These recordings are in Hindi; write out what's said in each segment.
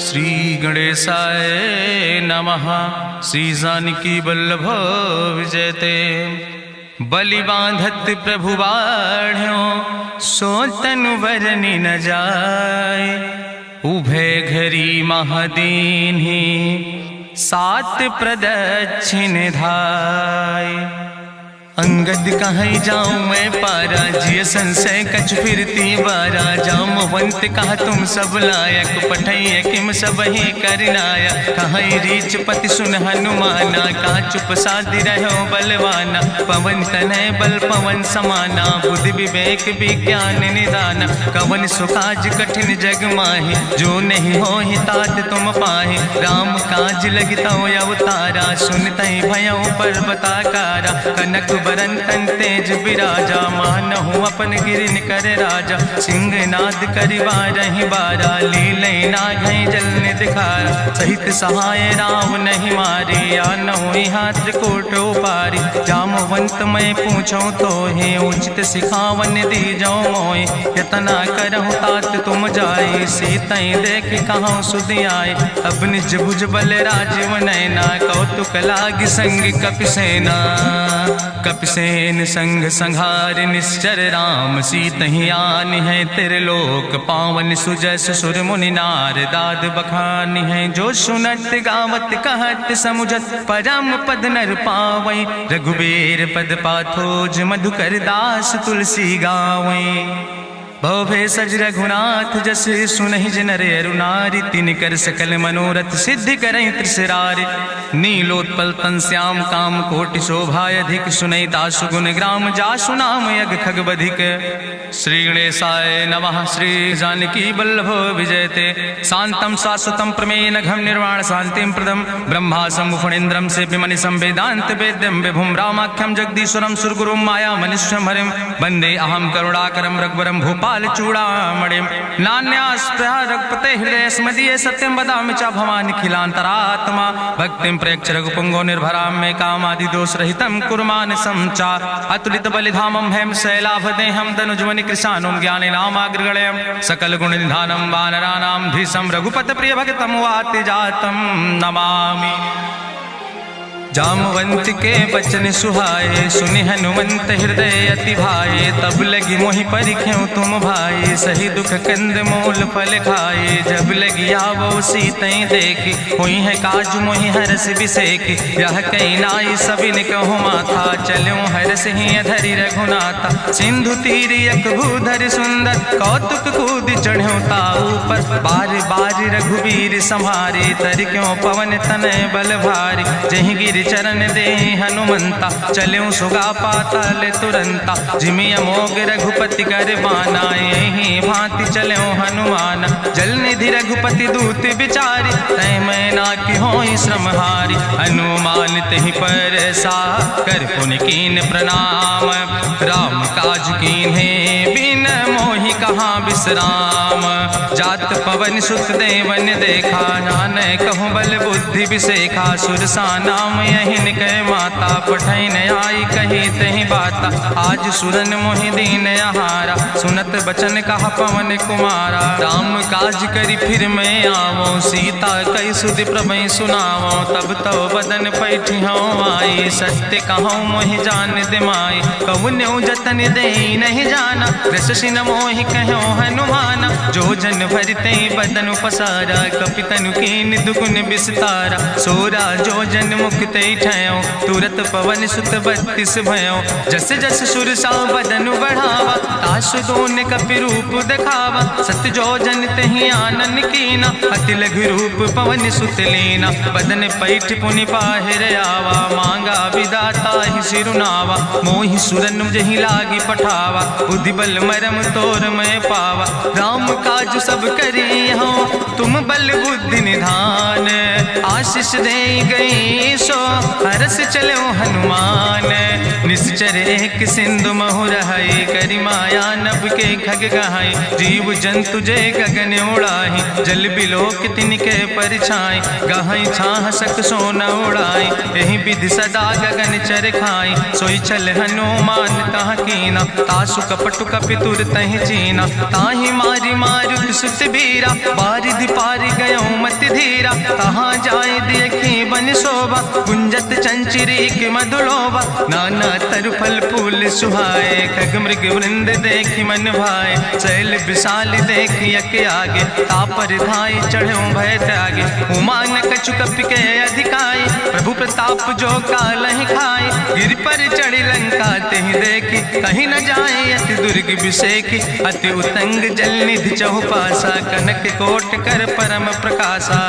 श्री गणेशाय नमः। श्री जानकी वल्लभ विजयते। बलि बांधत प्रभु बाढ़ो सो तनु बरनि न जाय। उभय घरी महादीन्हि सात प्रदक्षिण धाय। अंगद कहीं जाऊं मैं पारा, जिय संशय कछ फिरती बारा। जामवंत कहा तुम सब लायक, पठैय किम सब ही करनाया। कहीं रीच पति सुन हनुमाना, कहा चुप साधि रहो बलवाना। पवन तनय बल पवन समाना, बुद्धि विवेक विज्ञान निदाना। कवन सुकाज कठिन जग माहि, जो नहीं हो ही तात तुम पाहि। राम काज लगितो अवतारा, सुनतहि भयो पर्वताकारा। कनक बरन तन तेज बिराजा, मानहु अपन गिरिन कर राजा। सिंह नाद करिवा रही बारा, लीलै नाघै जल निधिखारा। सहित सहाय राम नहीं मारे, आनहु यहाँ त्रिकोट उपारी। जामवंत मैं पूछो तो हे, उचित सिखावन दीजो मोय। यतना करहु तात तुम जाय, सीतै देख कहूँ सुधि आए। अब निज भुज बल राजीव नैना, कौतुक लाग संग कपिसेना। कपिसेन संग संहार निश्चर, राम सीतहि आनि है त्रिलोक पावन। सुजस सुर मुनि नार दाद बखानि है, जो सुनत गावत कहत समुझत। परम पद नर पावै, रघुबीर पद पाथोज। मधुकर दास तुलसी गावै। भवे सज रघुनाथ जस, सुनहि जनर अरुनारि। तिनकर सकल मनोरथ सिद्धि करहि त्रिसरारि। नीलोत्पल तन श्याम काम कोटि शोभाय अधिक। सुनहि दासु गुण ग्राम, जासु नाम यज्ञ खग बधिक। श्री गणेशाय नमः। श्री जानकी वल्लभ विजयते। शांतं शाश्वतं प्रमेयन घम निर्वाण शांतिं प्रदम। ब्रह्मा शंभु फणीन्द्रं सेव्यमणि संवेदांत वेद्यं। विभुं रामाख्यं जगदीश्वरं सुरगुरुं माया मनीश्वरं हरिं। वंदे अहं करुणाकरं रघुवरं भूपाल चूड़ामणिं। नान्यास्पृहा रघुपते हृदय स्मदीये, सत्यं वदामि च भवानिखिलान्तरात्मा। भक्तिं प्रयच्छ रघुपुंगो निर्भरां मे, कामादि दोष रहितं कुर्मान् संचार। अतुलित बलिधामं हेम शैलाभदेहं, तनुजवनि कृशानुं ज्ञानिनामाग्रगण्यं। सकल गुण निधानं वानराणां धीशं, रघुपत प्रिय भक्तं वाति जातं नमामि। जामवंत के बचन सुहाए, सुनि हनुमंत हृदय अति भाए। तब लगी मोहि परिख्यों तुम भाई, सही दुख कंद मूल फल खाए। जब लगी आवो सीतै देखी, हुई है काज मोहि हरस बिसेकी। यह कई नाई सबिन कहु माथा, चलो हरस ही अधरि रघुनाथा। सिंधु तीर यक भूधर सुंदर, कौतुक कूद चढ़्यो ताऊ पर। बार बार रघुबीर संहारे, तर क्यों पवन तनय बल भारी। जहि गिर चरण दे हनुमंता, चल्यों सुगा पाताल तुरंता। जिमि अमोघ रघुपति कर बाना, यही भांति चल्यों हनुमान। जल निधि रघुपति दूत बिचारी, तै मैं ना कि होई श्रमहारी। हनुमान तहि पर सा, कर पुनि कीन प्रणाम। राम काज कीन्हे बिन मोहि कहाँ विश्राम। जात पवन सुत देवन देखा, नानक कहूँ बल बुद्धि विसेखा। सुरसा नाम यहिन कह माता, पठैन आई कही तहि बाता। आज सुरन मोहि दीन आहारा, सुनत बचन कहा पवन कुमारा। राम काज करि फिर मैं आवो, सीता कई सुधि प्रभु सुनावो। तब तो बदन पैठी हूँ आई, सत्य कहूँ मोहि जान दिमाई। कहुन्यु जतन दे नहीं जाना, कृषि न मोहि कहो हनुमाना। जो जन भरते बदन पसारा, कपितनु कीन दुगुन विस्तारा। सोरा जो जन मुक्ते ठयो, तुरत पवन सुत 32 भयो। जस जस सुरसा बदन बढ़ावा, तासु दोन कपि रूप दिखावा। सत जो जन तहि आनन कीना, अति लघु रूप पवन सुत लीना। बदन पैठ पुनि पाहिर आवा, मांगा विदाता ही सिरुनावा। मोहि सुरन जहि लागी पठावा, बुद्धि बल मरम तोर मैं पावा। राम काज सब करी हो, तुम बल बुद्धि निधान। आशीष दे गई सो, हरस चलो हनुमान। निश्चर एक सिंधु महु रहई, करी माया नभ के खग गहाई। जीव जंतु जे गगन उड़ाही, जल बिलोक तिनके परछाई। गहाई छाह सक सोन उड़ाई, यही विधि सदा गगन चर खाई। सोई चल हनुमान तह कीना, तासु कपटु कपितुर तहि चीना। ताहि मारी मारुत सुत बीरा, बारिधि पारि गयो मति धीरा। तहाँ जाय देखी बन शोभा, गुंजत चंचिरी के मधुलोभा। नाना तरु फल फूल सुहाए, खग मृग वृंद देखी मन भाए। शैल विशाल देखी यके आगे, तापर धाई चढ़ो भय त्यागे। उमान कछु कपि के अधिकाई, प्रभु प्रताप जो कालहि खाई। गिर पर चढ़ी लंका तेहि देखी, कहीं न जाए अति दुर्ग विषेकी। अति उतंग जल निधि चहुपासा, कनक कोट कर परम प्रकाशा।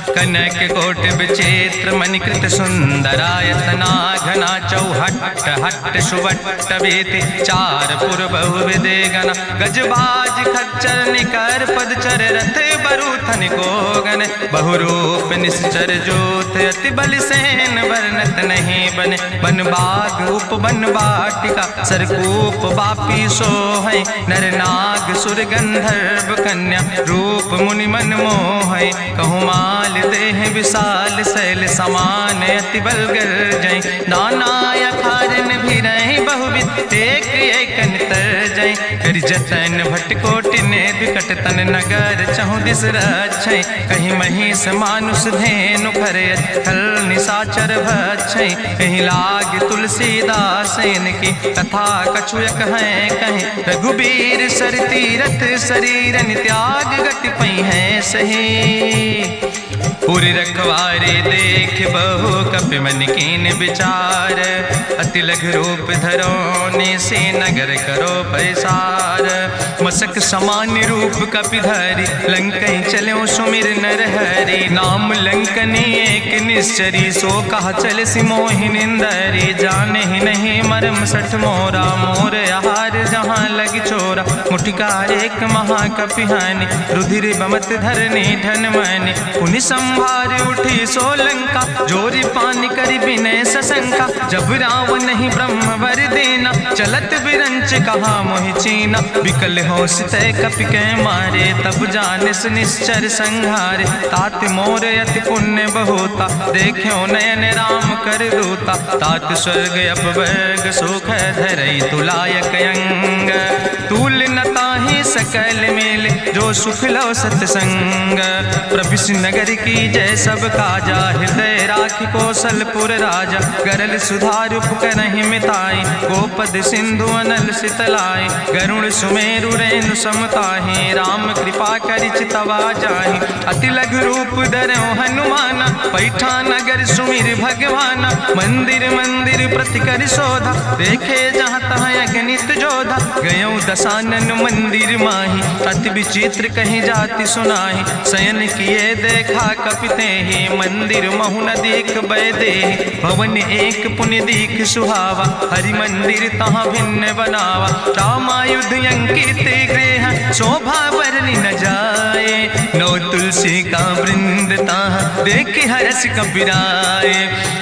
कनक कोट विचित्र मणिकृत सुंदरायतना, घना चौहट्ट हट्ट सुवट्ट बेति। चार पुर बहु विदे गना, गजबाज खच्चर निकर पदचर। रथ बरूथन को गन, बहुरूप निश्चर जोत। अति बल सेन वर्णत नहीं बने, बन बाग उप बन बाटिका। सरकूप बापी सोहै, नर नाग सुर गंधर्व कन्या। रूप मुनि मन मोहै, कहूँ माल देह विशाल। शैल समान अति बल गर्जै, नाना अखारन भी रही बहुविध। एक एक नितर जय, करि जतन भटकोटि ने विकट तन नगर। चहु दिस रक्षै, कहीं महिष मानुष धेनु खरय। खल निशाचर भक्षै, कहीं लाग तुलसीदास इनकी। कथा कछुयक है कहीं, रघुबीर सर तीरथ शरीरन त्याग। गति पई है सही, पूरी रखवारे देख बहु कपि मन कीन विचार। अति लघु रूप धरो ने से नगर करो पैसार। मसक समान रूप कपि धरि, लंकई चलो सुमिर नर हरि। नाम लंकनी एक निश्चरी, सो कहा चल सि मोहि निंदरी। जाने ही नहीं मरम सठ मोरा, मोर आहार जहाँ लग चोरा। मुटिका एक महाकपि हानि, रुधिर बमत धरनी धन मानि। पुनि संभार उठी सोलंका, जोरी पानी करी विनय सशंका। जब रावण नहीं ब्रह्म वर देना, चलत विरंच कहा मोहि चीना। विकल हो सितय कपि के मारे, तब जानिस निश्चर संहारे। तात मोर अति पुण्य बहुता, देखो नयन राम कर दूता। तात स्वर्ग अपवर्ग सुख धरई, तुलायक अंग। तूल न ताहि सकल मेल, जो सुख लो सतसंग। प्रभिस नगर की जय सब काजा, हृदय राखि कौशलपुर राजा। गरल सुधार उपकरहि मिताई, गोपद सिंधु अनल सितलाई। गरुण सुमेरु रेणु समताहि, राम कृपा करि चितवा जाहि। अति लघु रूप धरौ हनुमाना, पैठा नगर सुमिर भगवाना। मंदिर मंदिर प्रति कर शोधा, देखे जहाँ तहाँ अगणित जोधा। गयो दसानन मंदिर माही, अति विचित्र कहीं जाति सुनाही। शयन किए देखा कपिते ही, मंदिर महु न देख बैदे। भवन एक पुण्य दीख सुहावा, हरि मंदिर तहाँ भिन्न बनावा। रामायुध अंकित गृह, शोभा बरनी न जाए। नौ तुलसी का वृंद तहाँ देख हरस कबीराए।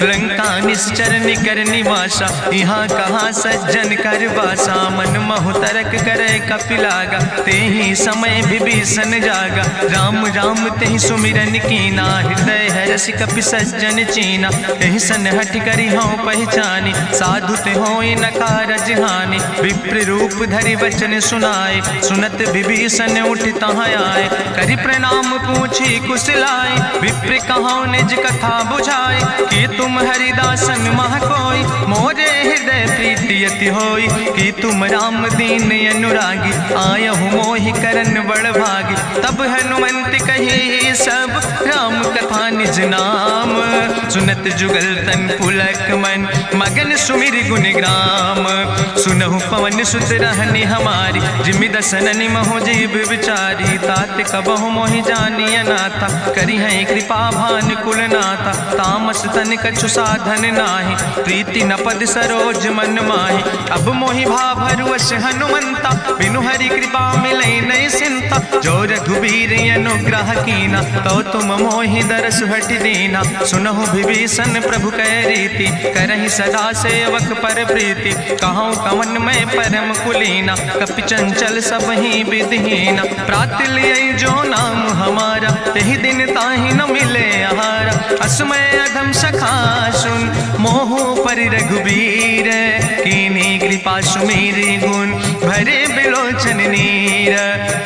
लंका निश्चर निकर निवासा, यहाँ कहाँ सज्जन कर बासा। मन महु तरक करे कपिलागा, तेहि समय विभीषण जागा। राम राम तेहि सुमिरन कीना, हृदय हरसि कपि सज्जन चीना। एहि सन हट करि हऊँ पहचानी, साधु ते होई न कारज हानि। विप्र रूप धरि वचन सुनाए, सुनत विभीषण उठि तहाँ आए। करि प्रणाम पूछी कुशलाए, विप्र कहौं निज कथा बुझाए। कि तुम हरिदासन मह कोई, मोरे हृदय प्रीति अति होई। कि तुम राम दीन अनुरागी, आयहु मोहि करन बड़ भागी। तब हनुमंत कही सब, राम कथा निज नाम। सुनत जुगल तन पुलक मन, मगन सुमिर गुण ग्राम। सुनहु पवन सुत रहनी हमारी, जिमि दसननि महु जीव विचारी। तात कबहु मोहि जानिय नाथा, करि हैं कृपा भान कुल नाथा। तामस तन कछु साधन नाही, प्रीति न पद सरोज मन माही। अब मोहि भाभरुवश हनुमंता, बिनु हरि कृपा मिलै नहीं सिंता। जो रघुबीर अनुग्रह कीना, तो तुम मोहि दरस हट दीना। सुनहु विभीषण प्रभु कै रीति, करहि सदा सेवक पर प्रीति। कहूँ कवन में परम कुलीना, कपि चंचल सब ही विधिहीना। प्रात लिय जो नाम हमारा, यही दिन ताहि न मिले आहारा। असमय अधम सखा सुन, मोहु पर रघुबीर। कीन्ही कृपा सुमेरि गुण, भरे बिलोचन नीर।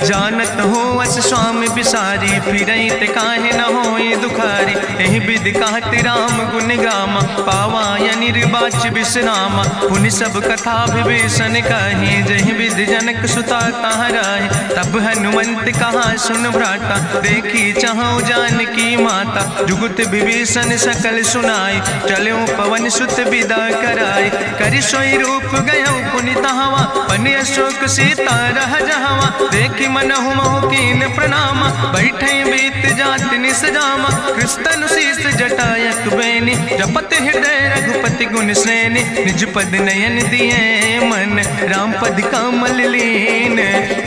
जानत हो अस स्वामी बिसारी, फिरहि ते काहे न होई दुखारी। एहि विधि कहत राम गुण गामा, पावाय निर्वाच विश्रामा। पुनि सब कथा विभीषण कही, जहि विधि जनक सुता तहराहि। तब हनुमंत कहा सुन भ्राता, देखी चाहु जानकी माता। जुगुत विभीषण सकल सुनाई, चलऊ पवन सुत विदा कराई। करि सोई रूप गयो पुनि तहवा, बनि अशोक सीता रह जहवा। देखि मनहु महु कीन प्रणामा, बैठे बीत जात निस जामा। कृष्ण शीस जटायक बेनी, जपत हृदय रघुपति गुण श्रेणी। निज पद नयन दिए मन, राम पद कमल लीन।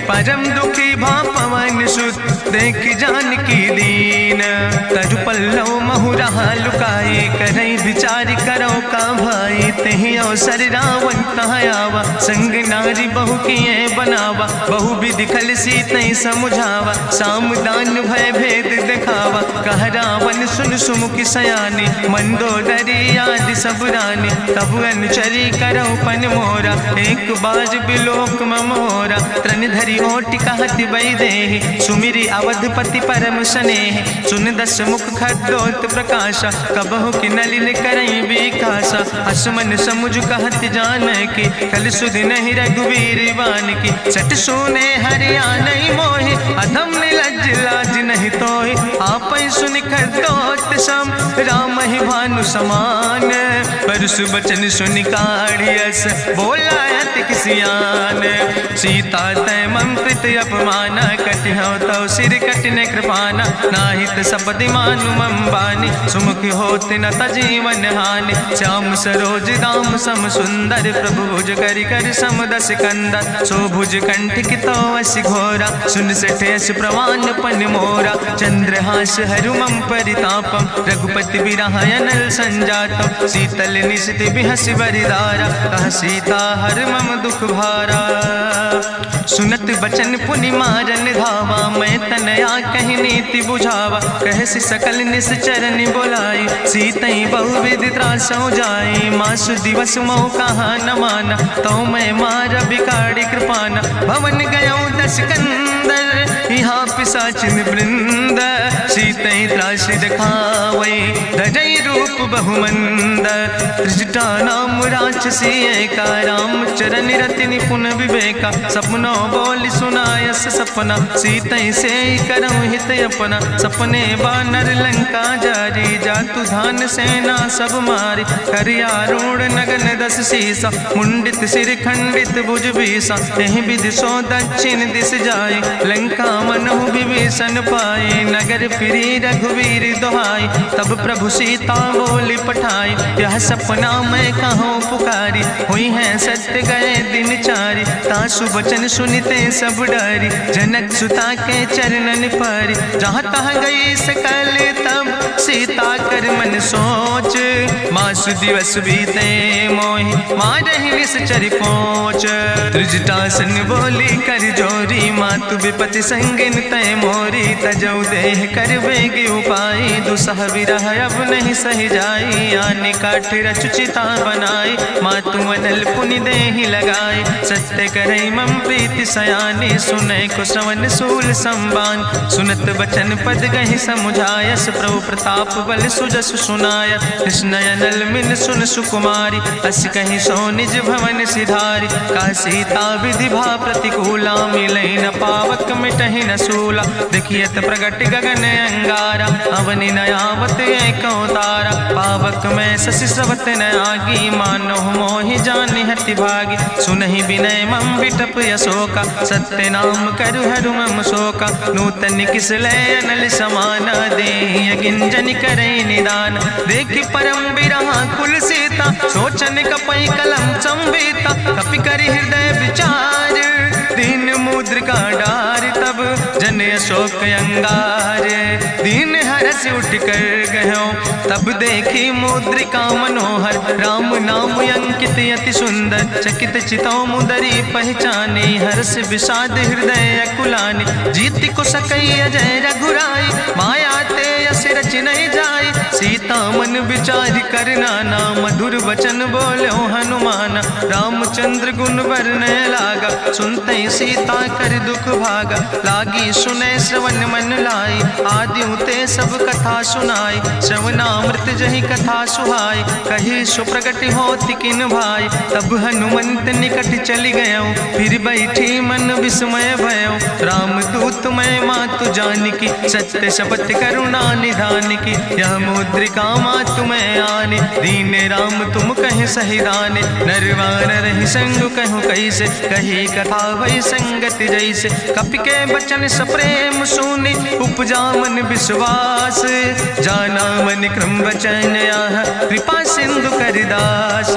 परम दुखी भा पवन सुत, देख जानकी दीन। तरु पल्लव महु रहा लुकाए, करई विचार करो का भाई। तेहि अवसर रावण तहाँ आवा, संग नारी बहु किए बनावा। बहु विधि खल सीतहि समुझावा, साम दान भय भेद दिखावा। कह रावण सुन सुमुखी सयानी, मंदोदरी आदि सब रानी। तब अनुचरी करो पन मोरा, एक बार बिलोक मोरा। तृण धरि ओटि कहत वैदेही, सुमिरि अवधपति परम स्नेह। सुन दस मुख खद्योत प्रकाशा, कबहु कि नलिन करई विकासा। असमन समुझ कहत जानकी, कल सुधि नहीं रघुवीर बान की। सट सुने हरियाणई मोहि, अधम निलज्ज लाज नहीं तोहि। आपै सुनि खद्योत सम, राम ही भानु समान। परसु बचन सुनि काढ़ियस, बोला अति किसियान। सीता तै मम कृत अपमाना, कटिहौ तौ सिर कटिने कृपाना। नाहित सपदि मानु मम बानी, सुमुख होत न तजीवन हानि। श्याम सरोज दाम सम सुंदर, प्रभु भुज करि कर सम दस कंदर। सो भुज कंठ कितो अस घोरा, सुन सेठे अस प्रवान पन मोरा। चंद्रहास हरु मम परितापम, रघुपति बिरह अनल संजातम। शीतल निशित बिहस बरिदारा, कह सीता हर मम दुख भारा। सुनत बचन पुनि मारन धावा, मैं तनया कहि नीति बुझावा। कहसि सकल निश्चरन बोलाई, सीतई बहुविधि त्रासौ जाई। मासु दिवस मोह कहा न माना, तो मैं मार बिकाड़ी कृपाना। भवन गयो दस कंदर, यहाँ पिशाचिन वृंद। सीतई त्रास दिखावै, धजई रूप बहुमंद। त्रिजटा नाम राक्षसी एका, राम चरण रति निपुण विवेका। सपनों बोल सुनायस सपना, सीतई से करऊँ हित अपना। सपने बानर लंका जारी, जातु धान सेना सब मारी। करियारूढ़ नगन दस सीसा, मुंडित सिर खंडित भुज बीसा। एहि विधि सो दक्षिण दिस जाए, लंका मनहु विभीषण पाए। नगर फिरी रघुवीर दोहाई, तब प्रभु सीता बोली पठाई। यह सपना मैं कहूँ पुकारी, हुई है सत्य गए दिन चारी। तासु बचन सुनिते सब डरी, जनक सुता के चरणन परी। जहाँ तहाँ गई सकल तब, सीता कर मन सोच। मासु दिवस बीते मोहि, मारहि निश्चर पहुँच। त्रिजटासन बोली कर जोरी, मातु विपति संगिन तय मोरी। तजौ देह कर बेग उपाय, दुसह विरह अब नहीं सही जाई। आने काठ रचुचिता बनाई, मातु अनल पुनि देहि लगाई। सत्य करई मम प्रीति सयानी, सुनै को श्रवण सूल संबान। सुनत बचन पद गहि समुझायस, प्रभु प्रताप बल सुजस सुनाय। कृष्ण अनल मिन सुन सुकुमारी, अस कहि सो निज भवन सिधारी। का सीता विधि भा प्रतिकूला, मिलै न पावक मिटहि न सूला। देखियत प्रगट गगन अंगारा, अवनि न आवत एक तारा। पावक में शशि स्रवत न आगी, मानो मोहि जानि हति भागी। सुनहि विनय मम विटप यशोका, सत्य नाम करु हरु मम शोका। नूतन किस लय अनल समाना, देहि गिंजन करई निदान। देखि परम बिरहा कुल सीता, सोचन कपई कलम संवेता। कपि करि हृदय विचार, दीन मुद्रिका डार। तब जन अशोक अंगार, दीन हरस उठ कर गयो, तब देखी मुद्रिका मनोहर, राम नाम अंकित अति सुंदर, चकित चितौ मुदरी पहचानी, हर्ष विषाद हृदय अकुलानी, जीत को सकई अजय रघुराई, माया ते यस रच नहीं जाई, सीता मन विचार करना ना, मधुर वचन बोलो हनुमान, रामचंद्र गुण वर्णय लागा, सुनते सीता कर दुख भागा, लागी सुने श्रवण मन लाई, आदि ते सब कथा सुनाई, श्रवणामृत जहि कथा सुहाई, कही सुप्रगट होति किन भाई, तब हनुमंत निकट चली गयो, फिर बैठी मन विस्मय भयो, राम दूत मैं मातु जानकी, सत्य शपथ करुणा निधान की, यह मुद्रिका मातु मैं आने, दीन राम तुम कहे सही दाने, नरवान रही संग कहूँ कैसे, कही कथा वही संगत जैसे, कपि के बचन सप्रेम सुनी, उपजा मन विश्वास, जाना मन क्रम वचन आह, कृपा सिंधु करिदास,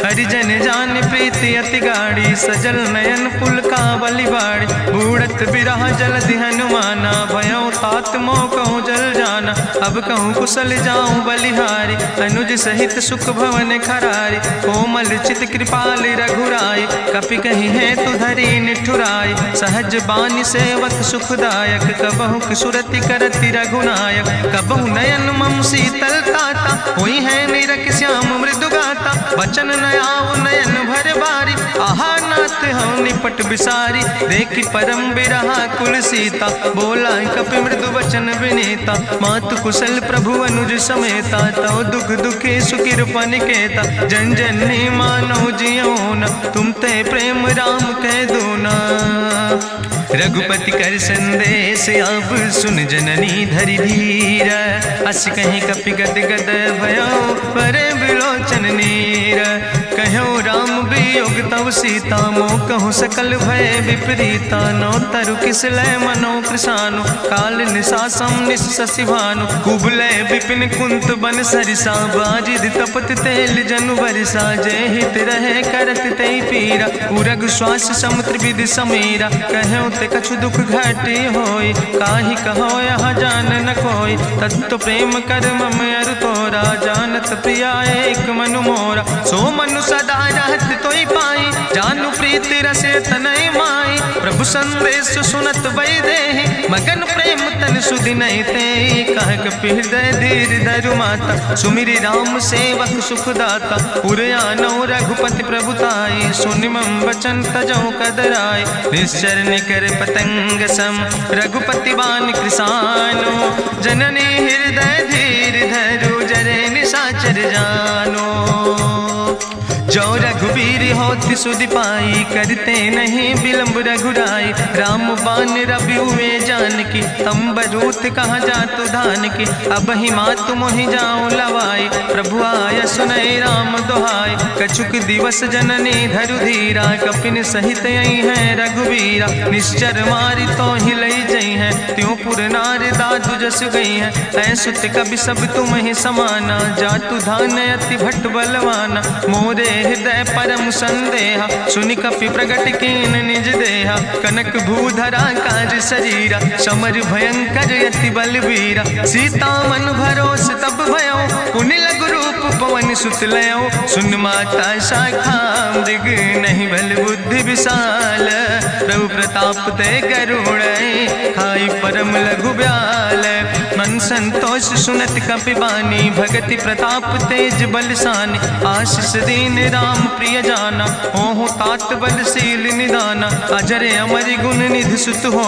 हरिजन जान प्रीति अति गाड़ी, सजल नयन पुलकावली बाड़ी, बूढ़त बिरह जलधि हनुमाना, भयो तात मोह कहूँ जल जाना, अब कहूँ कुशल जाऊँ बलिहारी, अनुज सहित सुख भवन खरारी, कोमल चित कृपाल रघुराई, कपि कही है तु धरी निठुराई, सहज बानी सेवक सुखदायक, कबहु सुरति करति रघुनायक, कबहु नयन मम शीतल ताता, हुई है निरख श्याम मृदु गाता, वचन नयाव नयन भर बारी, आहा नाथ हम निपट बिसारी, देखी परम बिरहा कुल सीता, बोला कपि मृदु वचन विनीता, मातु कुशल प्रभु अनुज समेता, तव दुख दुखी सुकृपा निकेता, जन जननी मानो जियो न, तुम ते प्रेम राम कह दो ना, रघुपति कर संदेश अब सुन जननी धरि धीर, अस कहीं कपि गद गद भयो परे बिलोचन नीर, कहो राम वियोग तव सीता, मोह कहूँ सकल भय विपरीता, नौ तरु किस लय मनो कृषानु, काल निशासम निशि भानु, कुबलय विपिन कुंत बन सरिसा, बाजिद तपत तेल जनु बरिसा, जय हित रहे करत ते पीरा, उरग श्वास समुद्र विधि समीरा, कहो ते कछु दुख घटी होई, काहि कहो यहाँ जान न कोई, तत्व प्रेम कर मम अरु तोरा, जानत प्रिया एक मनु मोरा, सो मनु सदा रहत तोई पाई, जानु प्रीति रसे तनय माई, प्रभु संदेश सुनत वै देहि, मगन प्रेम तन सुधि नहीं ते, कह कपि हृदय धीर धरु माता, सुमिरि राम सेवक सुखदाता, उरयानौ रघुपति प्रभुताई, सुनि मम वचन तजौ कदराई, निश्चर निकर पतंग सम, रघुपति बान कृसानो, जननी हृदय धीर धरु जरे निशाचर जानो, जो रघुबीर होति सुधि पाई, करते नहीं विलंब रघुराई, राम बान रवि हुए जानकी, तंबरूथ कहाँ जातु धान की, अब ही मातु मोहि जाऊँ लवाई, प्रभु आय सुनय राम दुहाई, कछुक दिवस जननी धरु धीरा, कपिन सहित यही है रघुबीरा, निश्चर मारी तो ही लई जई है, त्यों पुर नार दादु जस गई है, ऐसुत कवि सब तुम ही समाना, जातु धान अति भट्ट बलवाना, मोरे हृदय परम संदेहा, सुनि कपि प्रगट कीन निज देहा, कनक भूधरा काज शरीरा, समर भयंकर अति बलवीरा, सीता मन भरोस तब भयो, पुनि लघु रूप पवन सुत लयो, सुन माता शाखा मृग नहीं बल बुद्धि विशाल, प्रभु प्रताप ते गरुड़ खाई परम लघु ब्याल, मन संतोष सुनत कपि बानी, भगति प्रताप तेज बलसानी, आशीष दीन राम प्रिय जाना, हो तात बलशील निदाना, अजर अमर गुण निधि सुत हो,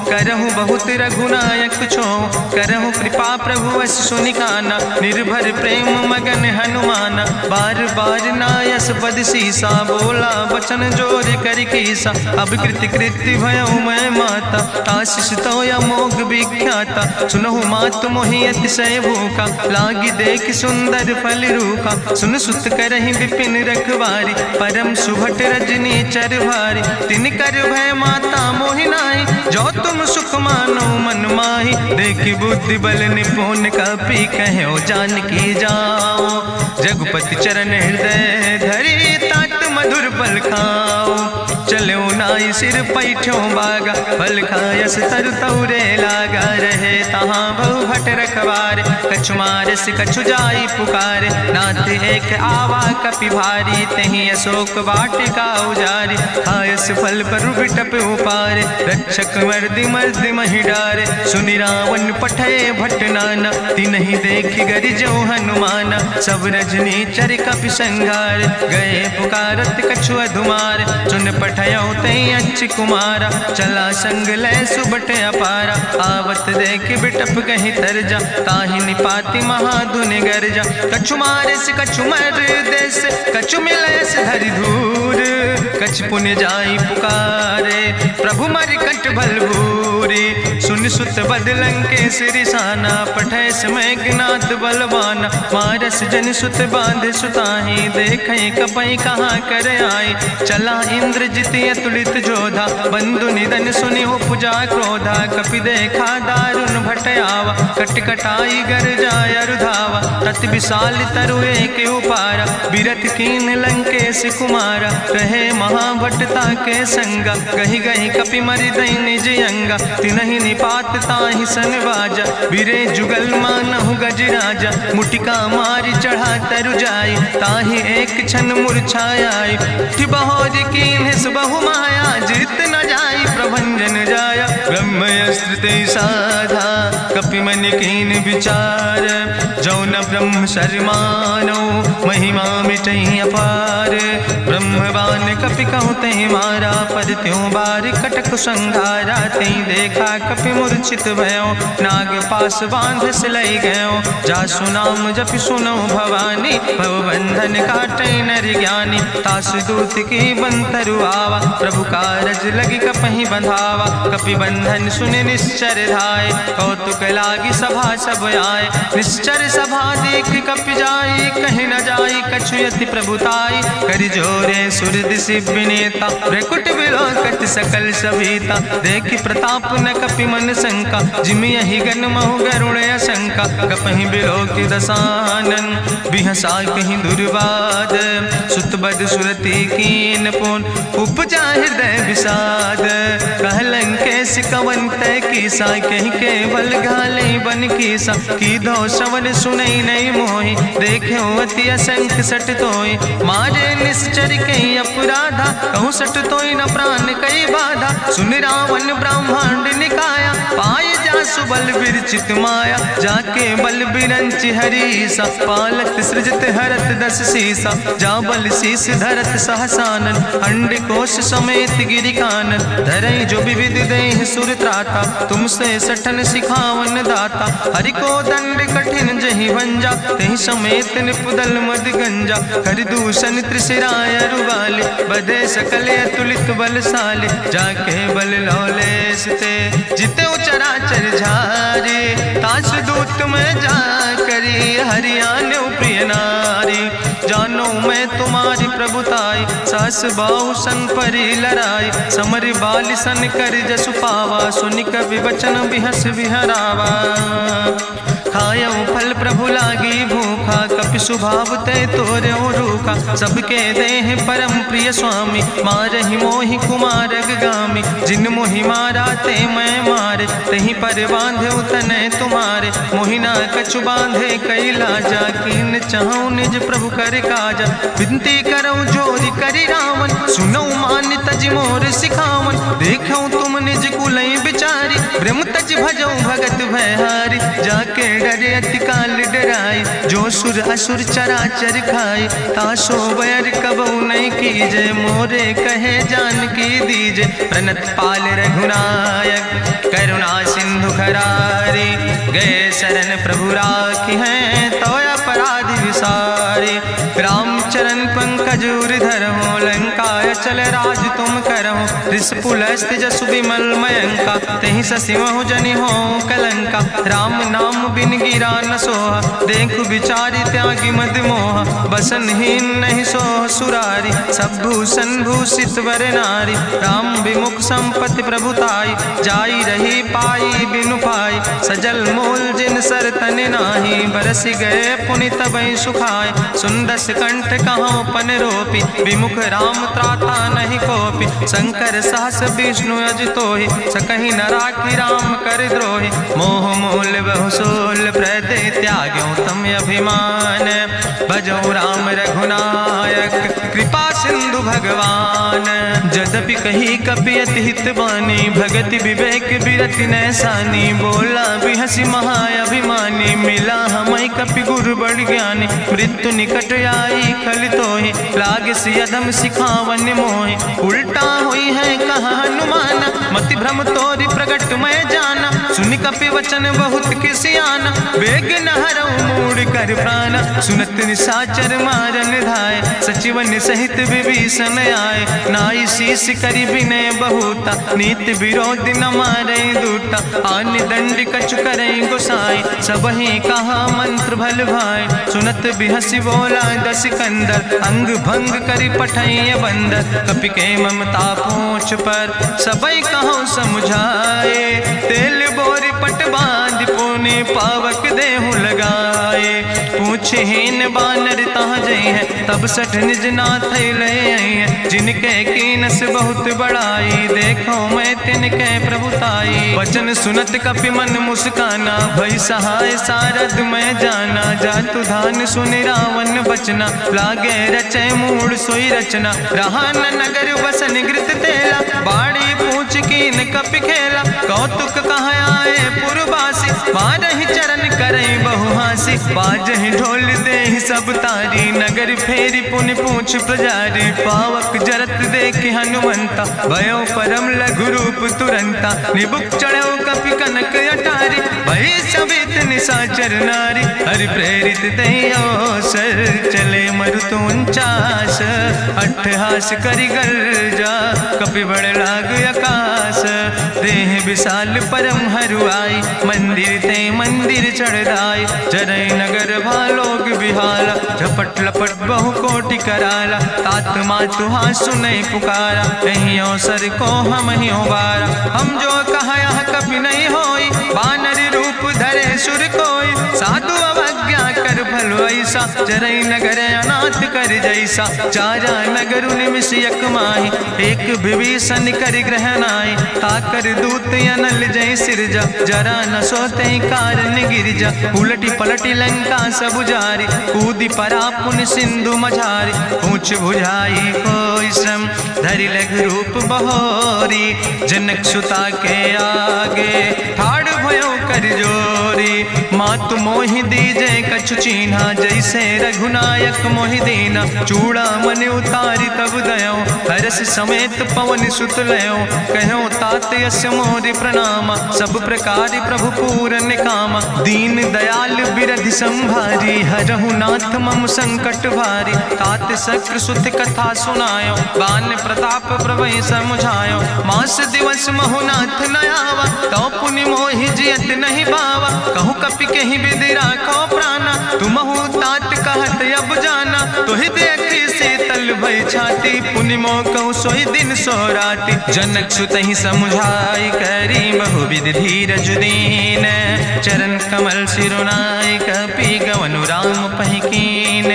करहु बहुत रघुनायक छो, करहु कृपा प्रभु वश सुनिकाना, निर्भर प्रेम मगन हनुमाना, बार बार नायस पद सीसा, बोला वचन जोर कर कीसा, अब कृति कृति भयो मैं माता, आशीष तो अमोघ विख्याता, सुनहु मातु मोहि अतिशय भूखा, लागी देख सुंदर फल रूखा, सुन सुत करहि विपिन रखवारी, परम सुभट रजनी चर भारी, तिन कर भय माता मोहि नाहि, जो तुम सुख मानो मन माहि, देखि बुद्धि बल निपुण कपि कहो जानकी जाओ, रघुपति चरण हृदय धरि तात मधुर पल खाओ, चलो नाई सिर पैठ्यों बागा, फल खायस तरु तौरे लागा। रहे तहाँ बहु भट रखवारे, कछु मारस कछु जाई पुकारे। नाथ एक आवा कपि भारी, तहीं अशोक वाटिका उजारी। खायस फल पर बिटप उपारे, रक्षक मर्दि मर्दि महि डारे। सुनि रावण पठय भट नाना, तिन्हि देखि गरिजो हनुमाना। सब रजनी चर कपि संघार, गए पुकारत कछु अधुमार। चुन पठयो तई अच्छ कुमारा, चला संग लय सुबट अपारा। आवत देख बिटप कहीं तरजा, ताहि निपाति महाधुनि गर्जा। कछु मारस कछु मर देस, कछु मिलयस धरि धूर। कछ पुण्य जाई पुकारे, प्रभु मरि कंठ भल भूरी। सुन सुत बदलंके सिरिसाना, पठय समय ज्ञात बलवाना। मारस जन सुत बांध सुताही, देखे कपई कहाँ कर आई। चला इंद्रजित अतुलित जोधा, बंधु निधन सुनि उपजा क्रोधा। कपि देखा दारुण भट आवा, कट कटाई गर जाय रुधावा। तत विशाल तरु एक उपारा, बिरथ कीन लंकेश कुमारा। रहे महाभटता के संगा, गही गही कपि मरि दई निज अंगा। तिन्हि निपात ताहि सन बाजा, बिरे जुगल मानहु गजराजा। मुटिका मारि चढ़ा तरु जाई, ताहि एक क्षण मूर्छाई। बहोर कीन बहु माया, जीत न जाई प्रभंजन जाया। ब्रह्मस्त्र ते साधा, कपि मन कीन विचार। जौन ब्रह्म शर्मानो, महिमा मिटई अपार। ब्रह्मवान कपि कहु तहि मारा, पद त्यों बार कटक संघारा। तई देखा कपि मूर्छित भयो, नाग पास बांध सिलई गयो। जासु नाम जपि सुनो भवानी, भव बंधन काटै नर ज्ञानी। तास दूत की बंतरु आवा, प्रभु कारज लगी कपहि बंधावा। कपि बंधन सुनि निश्चर धाय, कौतुक लागी सभा सब आए। निश्चर सभा देख कपि जाई, कहीं न जाई कछु यति प्रभुताई। करि जोरे सुर दिसि विनेता, ब्रकुट विलोकट सकल सभीता। देखि प्रताप न कपि मन शंका, जिमि यहि गन महु गरुण असंका। कपहि बिलोकि दसानन, बिहसा कहीं दुर्वाद। सुत बद सुरति कीन पुन, उपजा हृदय विषाद। कहलंकेश कवन तय कीसा, कहीं केवल घाले बन कीसा। की दो श्रवण सुनई नहीं मोहि, देखे अति असंख्य सट तोय। मारे निश्चर कई अपराधा, कहूँ सट तोय न प्राण कई बाधा। सुन रावण ब्रह्मांड निकाया, पाय जासु बल विरचित माया। जाके बल बिरंचि हरीसा, पालत सृजत हरत दस सीसा। जा बल शीस धरत सहसानन, अंड कोश समेत गिरि कानन। धरई जो विविध देह सुर त्राता, तुमसे सठन सिखावन दाता। हरि को दंड कठिन जहि भंजा, तहि समेत निपुदल मद गंजा। कर दूषण त्रिशिराय रुवाले, बधे सकल अतुलित बलशाले। जाके बल लौलेस ते, जिते चराचर झारे। तास दूत में जा करी, हरियाणा प्रिय नारी। जानो मैं तुम्हारी प्रभुताई, सास बाहु सन परी लड़ाई। समर बाल सन कर जसु पावा, सुनि कवि वचन बिहस विहरावा। खायो फल प्रभु लागी भूखा, कपि स्वभाव ते तोरे रूखा। सबके देह परम प्रिय स्वामी, मारहि मोहि कुमारग गामी। जिन मोहि मारा ते मैं मारे, तहीं पर बांधे तनय तुम्हारे। मोहिना कछु बांधे कई लाजा, कीन चाहूं निज प्रभु कर काजा। विनती करऊं जोरि करि रावण, सुनौ मान तज मोर सिखावन। देखऊं तुम निज कुलई बिचारी, ब्रह्म तज भजऊं भगत भयहारी। जाके डरे अति काल डराई, जो सुर असुर चराचर खाई। तासो बैर कबऊ नहीं कीजे, मोरे कहे जान की दीजे। प्रणत पाल रघुनायक, करुणा सिंधु खरारी। गए शरण प्रभु राखी हैं, तो अपराध विसारी। रामचरण पंकज उर्धर हो, लंकाय चल राज तुम करहो। त्रिशूलस्थ जसु विमल मयंका, तहि ससिमहु जनि हो कलंका। राम नाम बिन गिरा न सोहा, देखु विचारि त्यागी मद मोहा। बसनहीन नहीं सोह सुरारी, सब भूषण भूषित वर नारी। राम विमुख संपत्ति प्रभुताई, जाई रही पाई बिनु पाई। सजल मूल जिन सर तन नाही, बरस गए पुनि तबहि सुखाए। सुंदस कंठ कहाँ पन रोपी, विमुख राम त्राता नहीं कोपी। शंकर सहस विष्णु अजितोहि, सकहि न राखि राम कर द्रोहि। मोह मूल बहु सोल प्रदे, त्याग्यों तम अभिमान। भजौ राम रघुनायक, कृपा सिंधु भगवान। जदपि कही कपि अति हित बानी, भगति विवेक बिरति नैसानी। बोला बिहसि महाअभिमानी, मिला हमई कपि गुरु बड़ ज्ञानी। मृत्यु निकट आई खल तोहि, लागे सियधम सिखावन मोहि। उल्टा हुई है कहा हनुमाना, मति भ्रम तोरि प्रगट मैं जाना। सुनि कपि वचन बहुत किसियाना, वेग न हरऊ मूढ़ कर प्राण। सुनत निशाचर मारन धाय, सचिवन सहित विभीषण आए। नाई शीस करि विनय बहुता, नीति विरोध न मारे दूता। आन दंड कछु करे गोसाई, सबहि कहा मंत्र भल भाई। सुनत बिहसि बोला दस कंदर, अंग भंग करि पठैय बंदर। कपि के ममता पूछ पर, सबई कहूँ समुझाए। तेल बोरी पट बांध पुनि, पावक देहु लगाए। पूछहीन बानर तहाँ जई है, तब सठ निज नाथ ले आई है। जिनके कीनस बहुत बड़ाई, देखो मैं तिनके प्रभुताई। वचन सुनत कपि मन मुस्काना, भई सहाय सारद मैं जाना। जातु धान सुनि रावण बचना, लागे रचे मूढ़ सोई रचना। रहा न नगर बसन घृत तेला, बाड़ी पूछ कीन कपि खेला। कौतुक कहाँ आए पुरवासी, मारहि चरण करई बहुहासी। बाजहि ढोल देहि सब तारी, नगर फेरी पुनि पूछ प्रजारी। पावक जरत देखि हनुमंता, भयो परम लघु रूप तुरंता। निबुक चढ़ो कपि कनक अटारी, भई सवित निशाचर नारी। हरि प्रेरित देहि अवसर, चले मरुत 49। अट्ठहास करि गर्जा, कपि बड़ लाग आकाश। देह विशाल परम हरुआई, मंदिर ते मंदिर चढ़ाई। जरई नगर भालोग बिहाला, झपट लपट बहु कोटि कराला। तात मातु हाँ सुनई पुकारा, कहीं अवसर को हम ही बारा। हम जो कहा यह कभी नहीं होई, बानर रूप धरे सुर कोई। साधु अवज्ञा कर फल ऐसा, जरई नगर अनाथ कर जैसा। चारा नगर निमिष यक माही, एक विभीषण कर ग्रह नाई। ताकर दूत अनल जय सिरजा, जरा न सोते कारण गिरजा। उलटी पलटी लंका सब जारी, कूदी परा पुन सिंधु मझारी। पूछ बुझाई कोई श्रम, धरि लघु रूप बहोरी। जनक सुता के आगे, ठाड़ भयो कर जोरी। मातु मोहि दीजे कछु चीन्हा, जैसे रघुनायक मोहि दीना। चूड़ा मन उतारी तब दयो, हरस समेत पवन सुत लयो। कहो तात यस मोरि प्रणामा, सब प्रकार प्रभु पूरन कामा। दीन दयाल बिरधि संभारी, हरहु नाथ मम संकट भारी। तात शक्र सुत कथा सुनायो, बान प्रताप प्रभु समुझायो। मास दिवस महु नाथ न आवा, तो पुनि मोहि जियत नहीं बावा। कहु कपि कहीं विधि राखो प्राणा, तुमहु तात कहत अब जाना। तुहि देखी शीतल भई छाती, पुनि मोह कहु सोई दिन सो राति। जनक सुतहि समुझाई, करी बहुविधि धीरज दीन। चरण कमल सिरुनाई, कपि गवनु राम पहि कीन।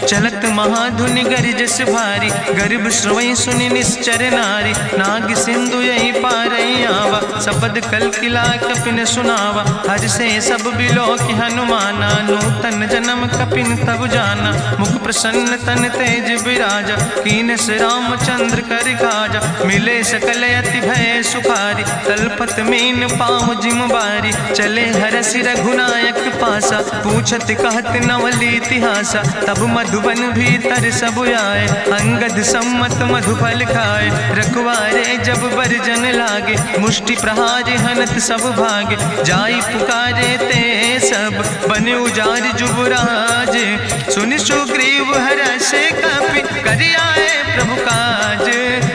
चलत महाधुनि गरिजस भारी, गर्भ श्रवई सुनि निश्चर नारी। नाग सिंधु यही पारई आवा, सपद कल किला कपिन सुनावा। हर से सब बिलो कि हनुमाना, नूतन जन्म कपिन तब जाना। मुख प्रसन्न तन तेज विराजा, कीनस रामचंद्र कर काजा। मिले सकल अति भय सुखारी, तलपत मीन पाँव जिम बारी। चले हरसि रघुनायक पासा, पूछत कहत नवली इतिहासा। तब मधुबन भीतर सब आए, अंगद सम्मत मधुफल खाए। रखवारे जब बरजन लागे, मुष्टि प्रहार हनत सब भागे। जाई पुकारे ते सब, बने उजार जुबराज। सुनि सुग्रीव हरषे कपि, करि आए प्रभु काज।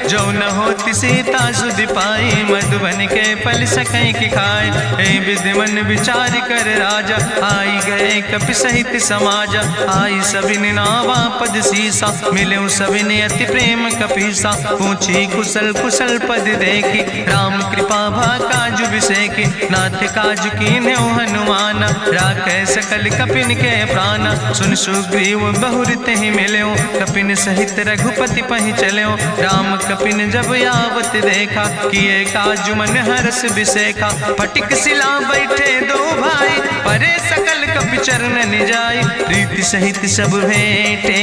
जो न हो रघुपति सीता सुधि पाई, मधुबन के फल सकैं की खाए। ए विधि मन विचार कर राजा, आई गए कपि सहित समाजा। आई सबिन नावा पद सीसा, मिले सबिन अति प्रेम कपीसा। पूछी कुशल कुशल पद देखी, राम कृपा भा काज विसेकी। नाथ काज कीन्हे हनुमान, राखै सकल कपिन के प्राण। सुन सुग्रीव बहुर तेहि मिल्यो, कपिन सहित रघुपति पहि चल्यो। राम कपिन जब आवत देखा, किए काज मन हरस बिसेखा। फटिक सिला बैठे दो भाई, परे सकल कपि चरण निजाई। प्रीति सहित सब भेंटे,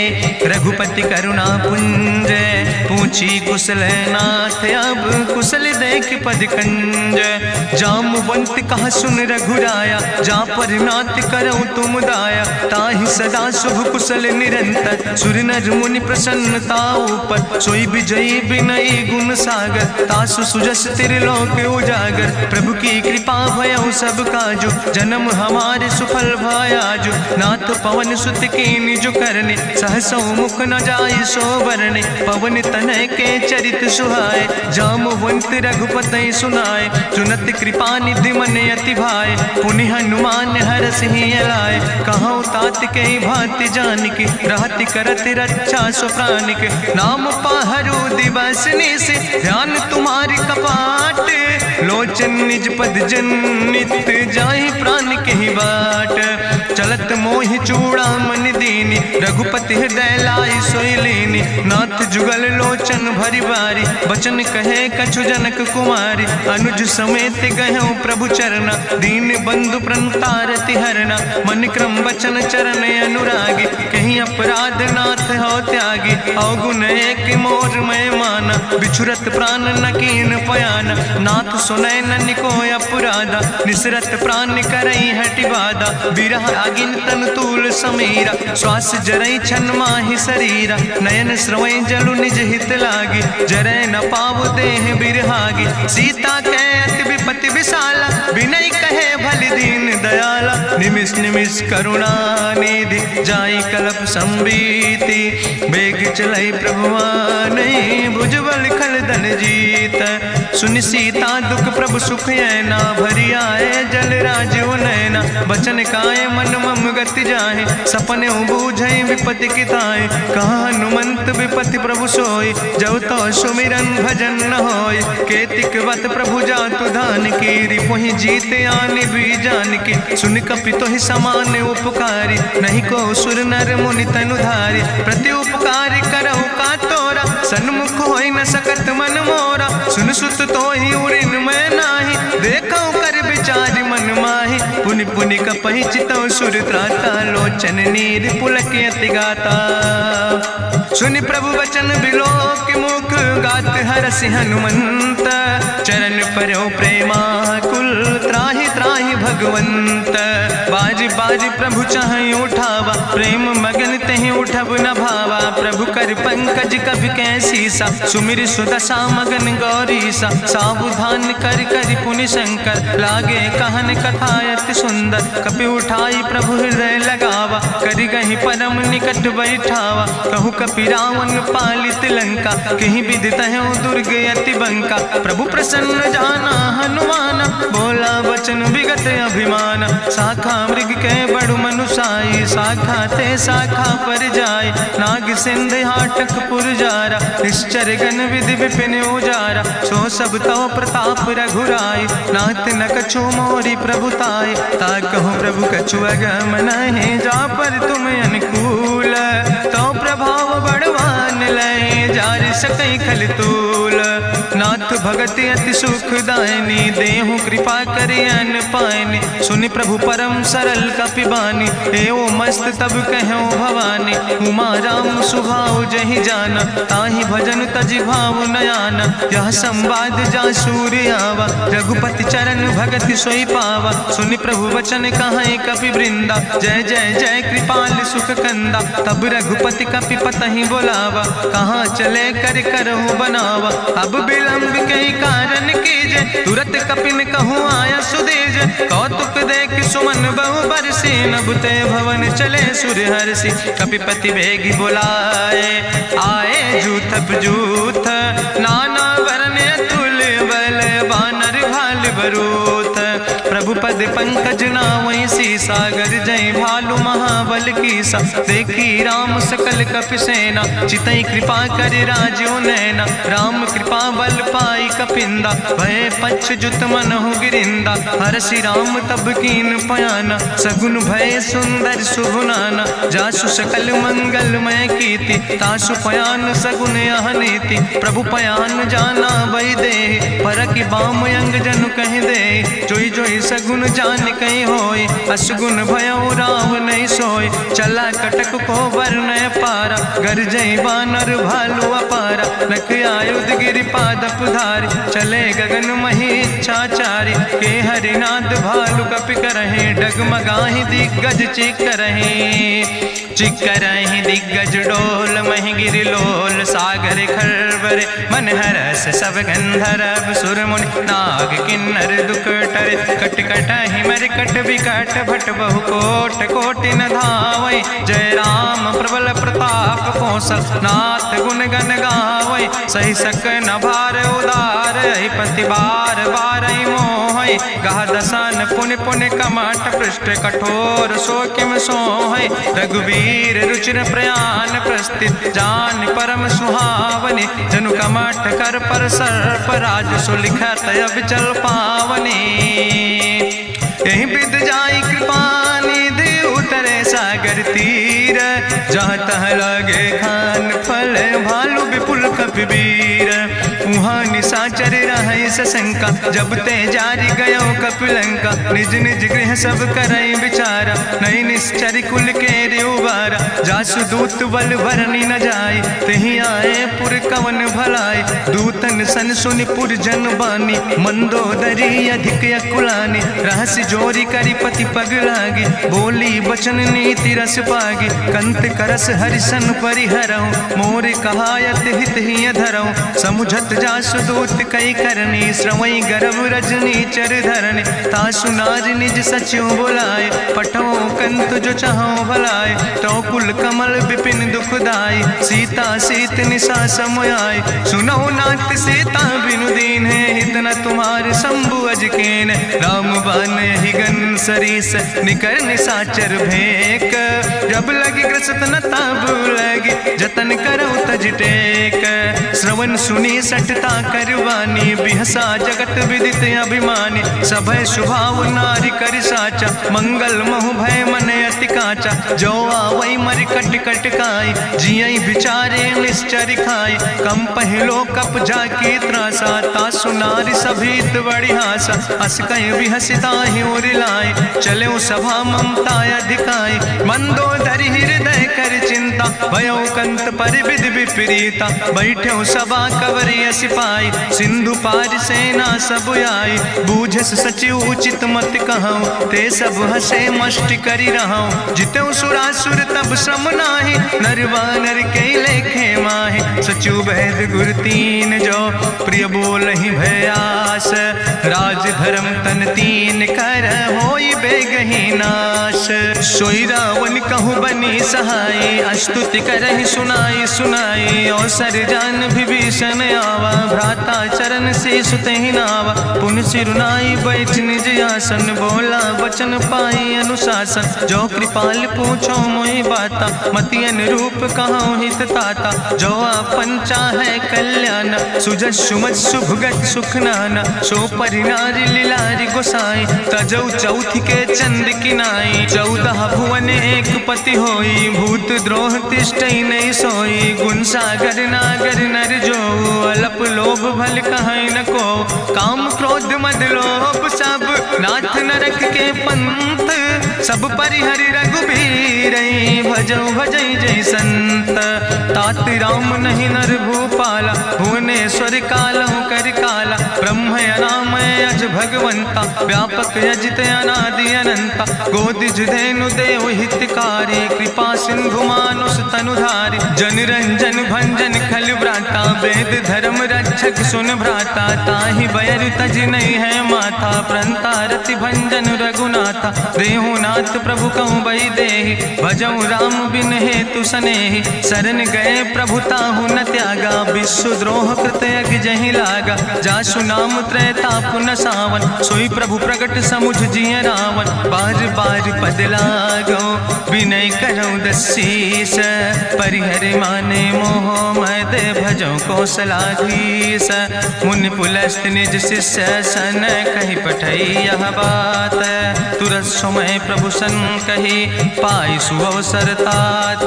रघुपति करुणा पुंज। पूछी कुशल नाथ, अब कुशल देख पद कंज। जामवंत कहा सुन रघुराया, जा पर नाथ करऊं तुम दाया। ताहि सदा शुभ कुशल निरंतर, सुर नर मुनि प्रसन्नता ऊपर। सोई विजयी विनयी गुण सागर, तासु सुजस त्रिलोक उजागर। प्रभु की कृपा भयउ सब काजु, जन्म हमारे सुफल भयाजु। नाथ पवन सुत की निज करने, सहसो मुख न जाय सो बरने। पवन तनय के चरित सुहाए, जामवंत रघुपति सुनाए। चुनत कृपा निधि मन अति भाए, पुनि हनुमान हरस ही लाए। कहूँ तात के भांति जान की, रहति करत रक्षा सो प्राण के। नाम पाहरु दिवस निस, ध्यान तुम्हारी कपाट। लोचन निज पद जनित, जाहि प्राण के ही बाट। चलत मोहि चूड़ामन दीनी, रघुपति हृदय लाई सोई लीनी। नाथ जुगल लोचन भरि बारी, बचन कहे कछु जनक कुमारी। अनुज समेत गहु प्रभु चरना, दीन बंधु प्रणतारति हरना। मन क्रम बचन चरण अनुरागी, कहीं अपराध नाथ हो त्यागी। अवगुण एक मोर मैं माना, बिछुरत प्राण न कीन पयाना। नाथ सुनय नन को अपराधा, निसरत प्राण करई हटि बाधा। बिरह अगिन तन तूल समीरा, श्वास जरई छन माहि शरीरा। नयन श्रवै जलु निज हित लागी, जरै न पाव देह बिरहागी। सीता के अति विपति विशाला, बिनय कहे भलि दीन दयाला। निमिष निमिष करुणा निधि, जाई कलप संबीति। बेग चलई प्रभुआनै, भुजबल खलदन जीत। सुनि सीता दुख प्रभु सुख ऐना, भरि आए जल राज नैना। बचन काय मन मम गति जाहे, सपने बूझई विपति किताए। कहा हनुमंत विपति प्रभु सोई, जब तो सुमिरन भजन न होय। केतिक वत प्रभु जातु धान की, रिपुहि जीत आने भी जान की। सुन कपि तोहि समान उपकारी, नहीं को सुर नर मुनि तनुधारी। प्रति उपकारी करहु का तोरा, सन्मुख होई न सकत मन मोरा। सुन सुत तोहि उरिन मैं नाही, देखौ कर विचार मन माही। पुनि पुनि कपहि चितौ सुर त्राता, लोचन नीर पुलक अति गाता। सुनि प्रभु वचन बिलोक मुख, गात हरसि हनुमंत। चरण पर्यो प्रेमाकुल, त्राहि त्राहि भगवंत। बाज बाज प्रभु चाहि उठावा, प्रेम मगन तहि उठब न भावा। प्रभु कर पंकज कभी कैसीसा, सुमिर सुदशा मगन गौरीसा। सावधान कर कर पुनि शंकर, लागे कहन कथा अति सुंदर। कपि उठाई प्रभु हृदय लगावा, करि गहि परम निकट बैठावा। कहु कपि रावण पालित लंका, कहीं विधि तहु दुर्ग अति बंका। प्रभु प्रसन्न जाना हनुमाना, बोला वचन विगत अभिमान। शाखा मृग के बड़ु मनुसाई, शाखा ते शाखा पर जाय। नाग सिंध हाटक पुरजारा, निश्चर गण विधि विपिन उजारा। सो सब तव प्रताप रघुराई, नाथ न कछु मोरी प्रभुताई। ताकहु प्रभु कछु अगम नहीं, जा पर तुम अनुकूल। तो प्रभाव बड़वान लय, जार सकई खल तूल। नाथ भगति अति सुखदायनी, देहु कृपा करि अन पायनी। सुनि प्रभु परम सरल कपिबानी, एओ मस्त तब कहो भवानी। उमा राम सुभाव जहि जाना, ताहि भजन तजि भाव नयाना। यह संवाद जा सूर्य आवा, रघुपति चरण भगति सोई पावा। सुनि प्रभु वचन कहाई कपि वृंदा, जय जय जय कृपाल सुख कंदा। तब रघुपति कपि पतहि बोलावा, कहाँ चले कर करहु बनावा। अब विलंब कई कारण कीजे, तुरत कपिन कहूँ आया सुदेज। कौतुक देख सुमन बहु बरसी, नभते भवन चले सुर हर्षि। कपिपति बेगी बुलाए, आए जूथप जूथ, नाना वरण अवरोध। प्रभु पद पंकज नावै सीसा, गर्जै भालु महाबल कीसा। देखी राम सकल कपि सेना, चितई कृपा कर राजो नैना। राम कृपा बल पाई कपिंदा, भय पक्ष जुत मनहु गिरिंदा। हरषि राम तब कीन पयाना, सगुन भय सुंदर शुभ नाना। जासु सकल मंगलमय कीर्ति, तासु पयान सगुन यह नीति। प्रभु पयान जाना वही दे, परकि बाम अंग जनु कहि दे। जोई जोई सगुन जान कहीं होय, असगुन भयो राव नहीं सोय। चला कटक को वरनय पारा, गर्जय बानर भालु अपारा। नख आयुध गिरि पादप धारी, चले गगन मही इच्छाचारी। के हरिनाद भालु कपि करहि, डगमगाहि दिग्गज चिकरहि। चिकरहि दिग्गज डोल, महि गिरि लोल सागर खरबर। मन हरस सब गंधर्व सुर मुनि, नाग किन्नर दुख टरे। कट कटहि मरकट विकट, भट बहु कोट कोटि न धावै। जय राम प्रबल प्रताप कौशल, नाथ गुण गण गावै। सही सक न भार उदार, पति बार बार मोहै। गह दसन पुनि पुनि कमठ, पृष्ठ कठोर सो किम सोहै। रघुवीर रुचिर प्रयाण प्रस्थित, जान परम सुहावनी। जनु कमठ कर पर सर्प, राज सुलिखत अविचल पावनी। यही विद जाई कृपा निधि, उतरे सागर तीर। जहाँ तह लगे खान फल, भालु विपुल कपिवीर। उहाँ निशाचर रहै सशंका, जब ते जारी गयो कपिलंका। निज निज गृह सब करई विचारा, नहीं निश्चर कुल के उबारा। जासु दूत बल भरनी न जाय, तेहि आए पुर कवन भलाई। दूतन सन सुनि पुर जन बानी, मंदोदरी अधिक अकुलानी। रहस्य जोरी करि पति पग लागी, बोली बचन नीति रस पागी। कंत करस हरिसन परिहरऊँ, मोर कहायत हित ही धरऊँ। समुझत जासु दूत कई करनी, श्रवई गर्भ रजनी चर धरनी। तासु नाज निज सचिव बुलाए, पठो कंत जो चाहो भलाए। तो कुल कमल विपिन दुखदाई, सीता सीत निशा समयाय। सुनो नाथ सीता बिनु दीन है, हित न तुम्हार शंभु अजकेन। राम बान ही गन सरीस, निकर निशाचर भेक। जब लगी ग्रसत न तब लगी, जतन करो तज टेक। श्रवण सुनी सठता करवानी, बिहसा जगत विदित अभिमानी। सभय शुभाव नारी कर साचा, मंगल महु भय मन अति काचा। जो आवै मर कट कट खाई, जियई बिचारे निश्चर खाई। कम पहलो कप जाकी त्रासा, तासु नारी सभीत बड़ी हासा। अस कहीं बिहसिता ही उरिलाए, चले सभा ममता अधिकाई। मंदोदरी हृदय कर चिंता, भयो कंत पर विधि विपरीता। बैठो सभा कवरिय सिपाही, सिंधु पार सेना सब आई। बूझस सचिव उचित मत कहूँ, ते सब हसे मष्ट करी रहूँ। जितेऊ सुरासुर तब श्रम नाही, नर वानर के लेखे माहे। सचिव वैद गुर तीन जो, प्रिय बोलहि भयास। राज धर्म तन तीन कर, होई बेगहि नाश। सोई रावण कहूँ बनी सहाय, अस्तुति करहि सुनाई सुनाई। अवसर जान विभीषण आवा, भ्राता चरण से सुतहि नावा। पुन सिरुनाई बैठ निज आसन, बोला वचन पाई अनुशासन। जो कृपाल पूछो मोहि बाता, मति अनुरूप कहूँ हित ताता। जो आपन चाहे कल्याण, सुजस सुमत सुभगत सुख नाना। सो परिनारी लीलारी गोसाई, तजौ चौथ के चंद किनाई। 14 भुवन एक पति होई, भूत द्रोह तिष्ठई नहीं सोई। गुण सागर नागर नर जो, अलप लोभ भल कहीं न को। काम क्रोध मद लोभ सब, नाथ नरक के पंथ। सब परिहरि रघुबीर, भजौ भजई जय संत। तात राम नहीं नर भूपाला, भुवनेश्वर कालहु कर काला। ब्रह्म अनामय अज भगवंता, व्यापक अजित अनादि अनंता। गोदिज धेनु देव हितकारी, कृपा सिंधु मानुष तनुधारी। जन रंजन भंजन खल व्राता, वेद धर्म रक्षक सुन भ्राता। ताहि बयर तज नहीं है माथा, प्रंता रति भंजन रघुनाथा। देहु ना नाथ प्रभु कहूँ बही देहि, भजऊँ राम बिन हेतु सनेहि। शरण गए प्रभु ताहु न त्यागा, विश्वद्रोह कृत यज्ञ जहि लागा। जासु नाम त्रैताप न सावन, सोई प्रभु प्रगट समुझ जिय रावण। बार बार पद लागो विनय करऊँ दसीस, परिहर माने मोह मद भजऊँ कौशलाधीश। मुनि पुलस्त निज शिष्य सन, कही पठई यह बात। तुरत समय प्रभु सन कही, पाई सुअवसर तात।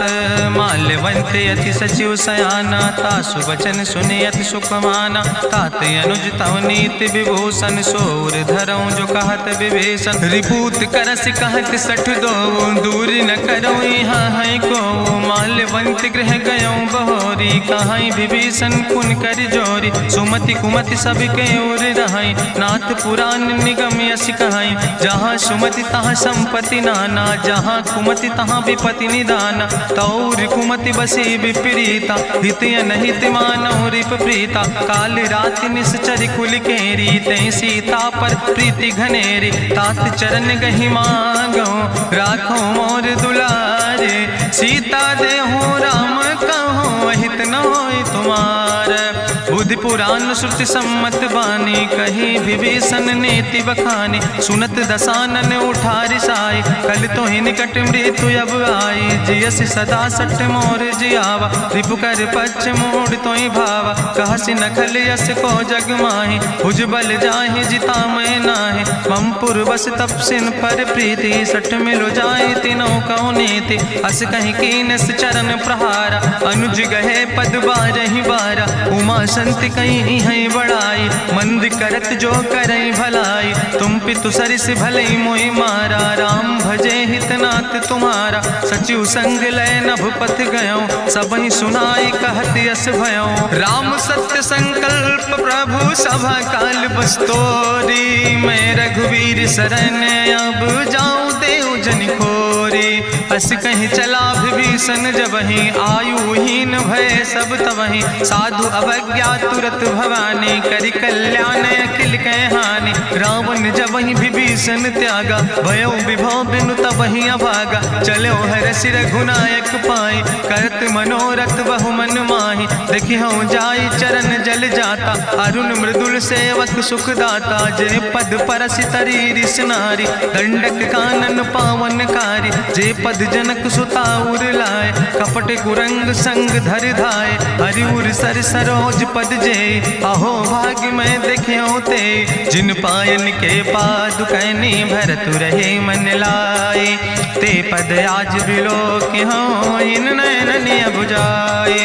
माल्यवंत अति सचिव सयाना, तासु वचन सुनि अति सुख माना। तात अनुज तव नीति विभूषण, सोर धरऊँ जो कहत विभीषण। रिपूत करस कहत सठ दो, दूर न करऊँ यहाँ है को। माल्यवंत गृह गयऊँ बहोरी, कहाई विभीषण पुन कर जोरी। सुमति कुमति सबके ओर रहाई, नाथ पुराण निगम यश कहाई। जहाँ सुमति तहाँ संपत्ति नाना, जहाँ कुमति तहाँ विपत्ति निदाना। तौर कुमति बसी विपरीता, हित अनहित मानव रिप प्रीता। काल रात निश्चर कुल केरी, तै सीता पर प्रीति घनेरी। तात चरण गहि मांगो, राखो मोर दुलारे। सीता देहो राम कहो, अहित न होय तुम्हार। बुद्धि पुराण श्रुति सम्मत बानी, कही विभीषण नीति बखानी। सुनत दसानन उठारि साई, कल तो ही निकट मृत्यु अब आई। जियसि सदा सट मोर जियावा, रिपु कर पक्ष मोड़ तो ही भावा। कहसि नखल यस को जग माहि, भुज बल जाहि जिता मैं नाहि। मम पुरबस तपसिन पर प्रीति, सठ मिलो जाय तिनौ कौ नीति। अस कहीं कीनस चरण प्रहारा, अनुज गहे पद बारहि बारा। उमा संत कहीं है बड़ाई, मंद करत जो करई भलाई। तुम पितु सरिस भलई मोहि मारा, राम भजे हितनाथ तुम्हारा। सचिव संग लय नभ पथ गयो, सबहि सुनाई कहत यस भयो। राम सत्य संकल्प प्रभु सभा काल बस्तोरी। मैं रघुवीर शरण अब जाऊं देव जन खोरी। अस कहीं चला विभीषण जबहि, आयुहीन भय सब तबहि। साधु अवज्ञा तुरत भवानी, करि कल्याण अखिल कै हानि। रावण जबहि विभीषण त्यागा, भयो विभव बिनु तबहि अभागा। चलो हरष रघुनायक पाई, करत मनोरथ बहु मन माहि। देखिहु जाई चरण जल जाता, अरुण मृदुल सेवक सुख दाता। जे पद परसि तरी रिस नारी, दंडक कानन पावन कारी। जे पद जनक सुता उर लाए, कपट कुरंग संग धर धाय। हरिउर सर सरोज पद जे, अहो भाग्य मैं देखियो ते। जिन पायन के पादुकैनी, भरत रहे मन लाए। ते पद आज बिलोकि हों, इन नयन बुझाए।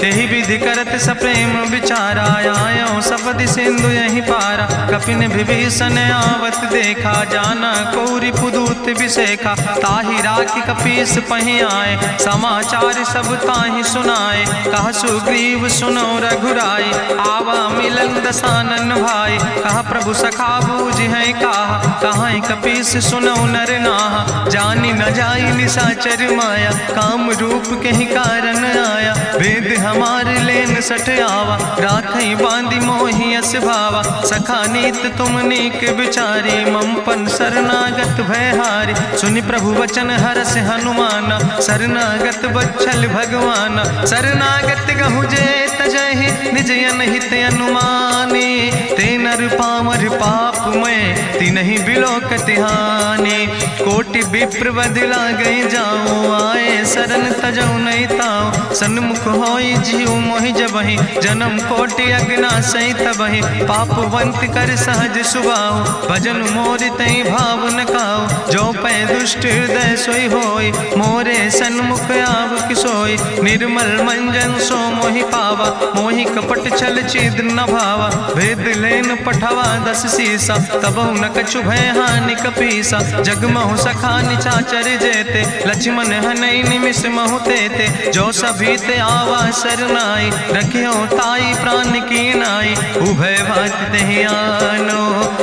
तेहि विधि करत सप्रेम विचारा, आयो सपदि सिंधु यही पारा। कपिन विभीषण आवत देखा, जाना कौरि पुदूत विसेखा। ताहि राखि कपीस पहि आए, समाचार सब ताहि सुनाए। कहा सुग्रीव सुनो रघुराई, आवा मिलन दसानन भाई। कहा प्रभु सखा बूझ है कहा, कहाँ कपीस सुनो नर नाहा। जानी न जाई निशाचर माया, काम रूप के ही कारण आया। वेद हमार लेन सठ आवा, राखई बांधी मोहि अस भावा। सखा नीत तुम नीक विचारी, मम पन शरणागत भयहारी। सुनि प्रभु वचन हरस हनुमाना, शरणागत बच्छल भगवाना। शरणागत गहु जे तजहि, निज अनहित अनुमानी। ते नर पामर पाप में, तिनहि बिलोकति हानि। कोटि विप्र बदला गई जाऊं, आए शरण तजऊ नहीं ताऊं। सन्मुख होई जीव मोहि जबहि, जन्म कोटि अग्ना सही तबहि। पापवंत कर सहज सुभाऊ, भजन मोर तई भाव न काऊ। जो पै दुष्ट हृदय सोई होई, मोरे सन्मुख आव किसोई। निर्मल मंजन सो मोहि पावा, मोहि कपट छल छिद्र न भावा। भेद लेन पठवा दस सीसा, तबहु न कछु भय हानि कपीसा। जगमहु सखा निचाचर जेते, लक्ष्मण हनई निमिष महु तेते। जो सभी ते आवा सरनाई, रखियो ताई प्राण की नाई। उभय भात तेहि आनो,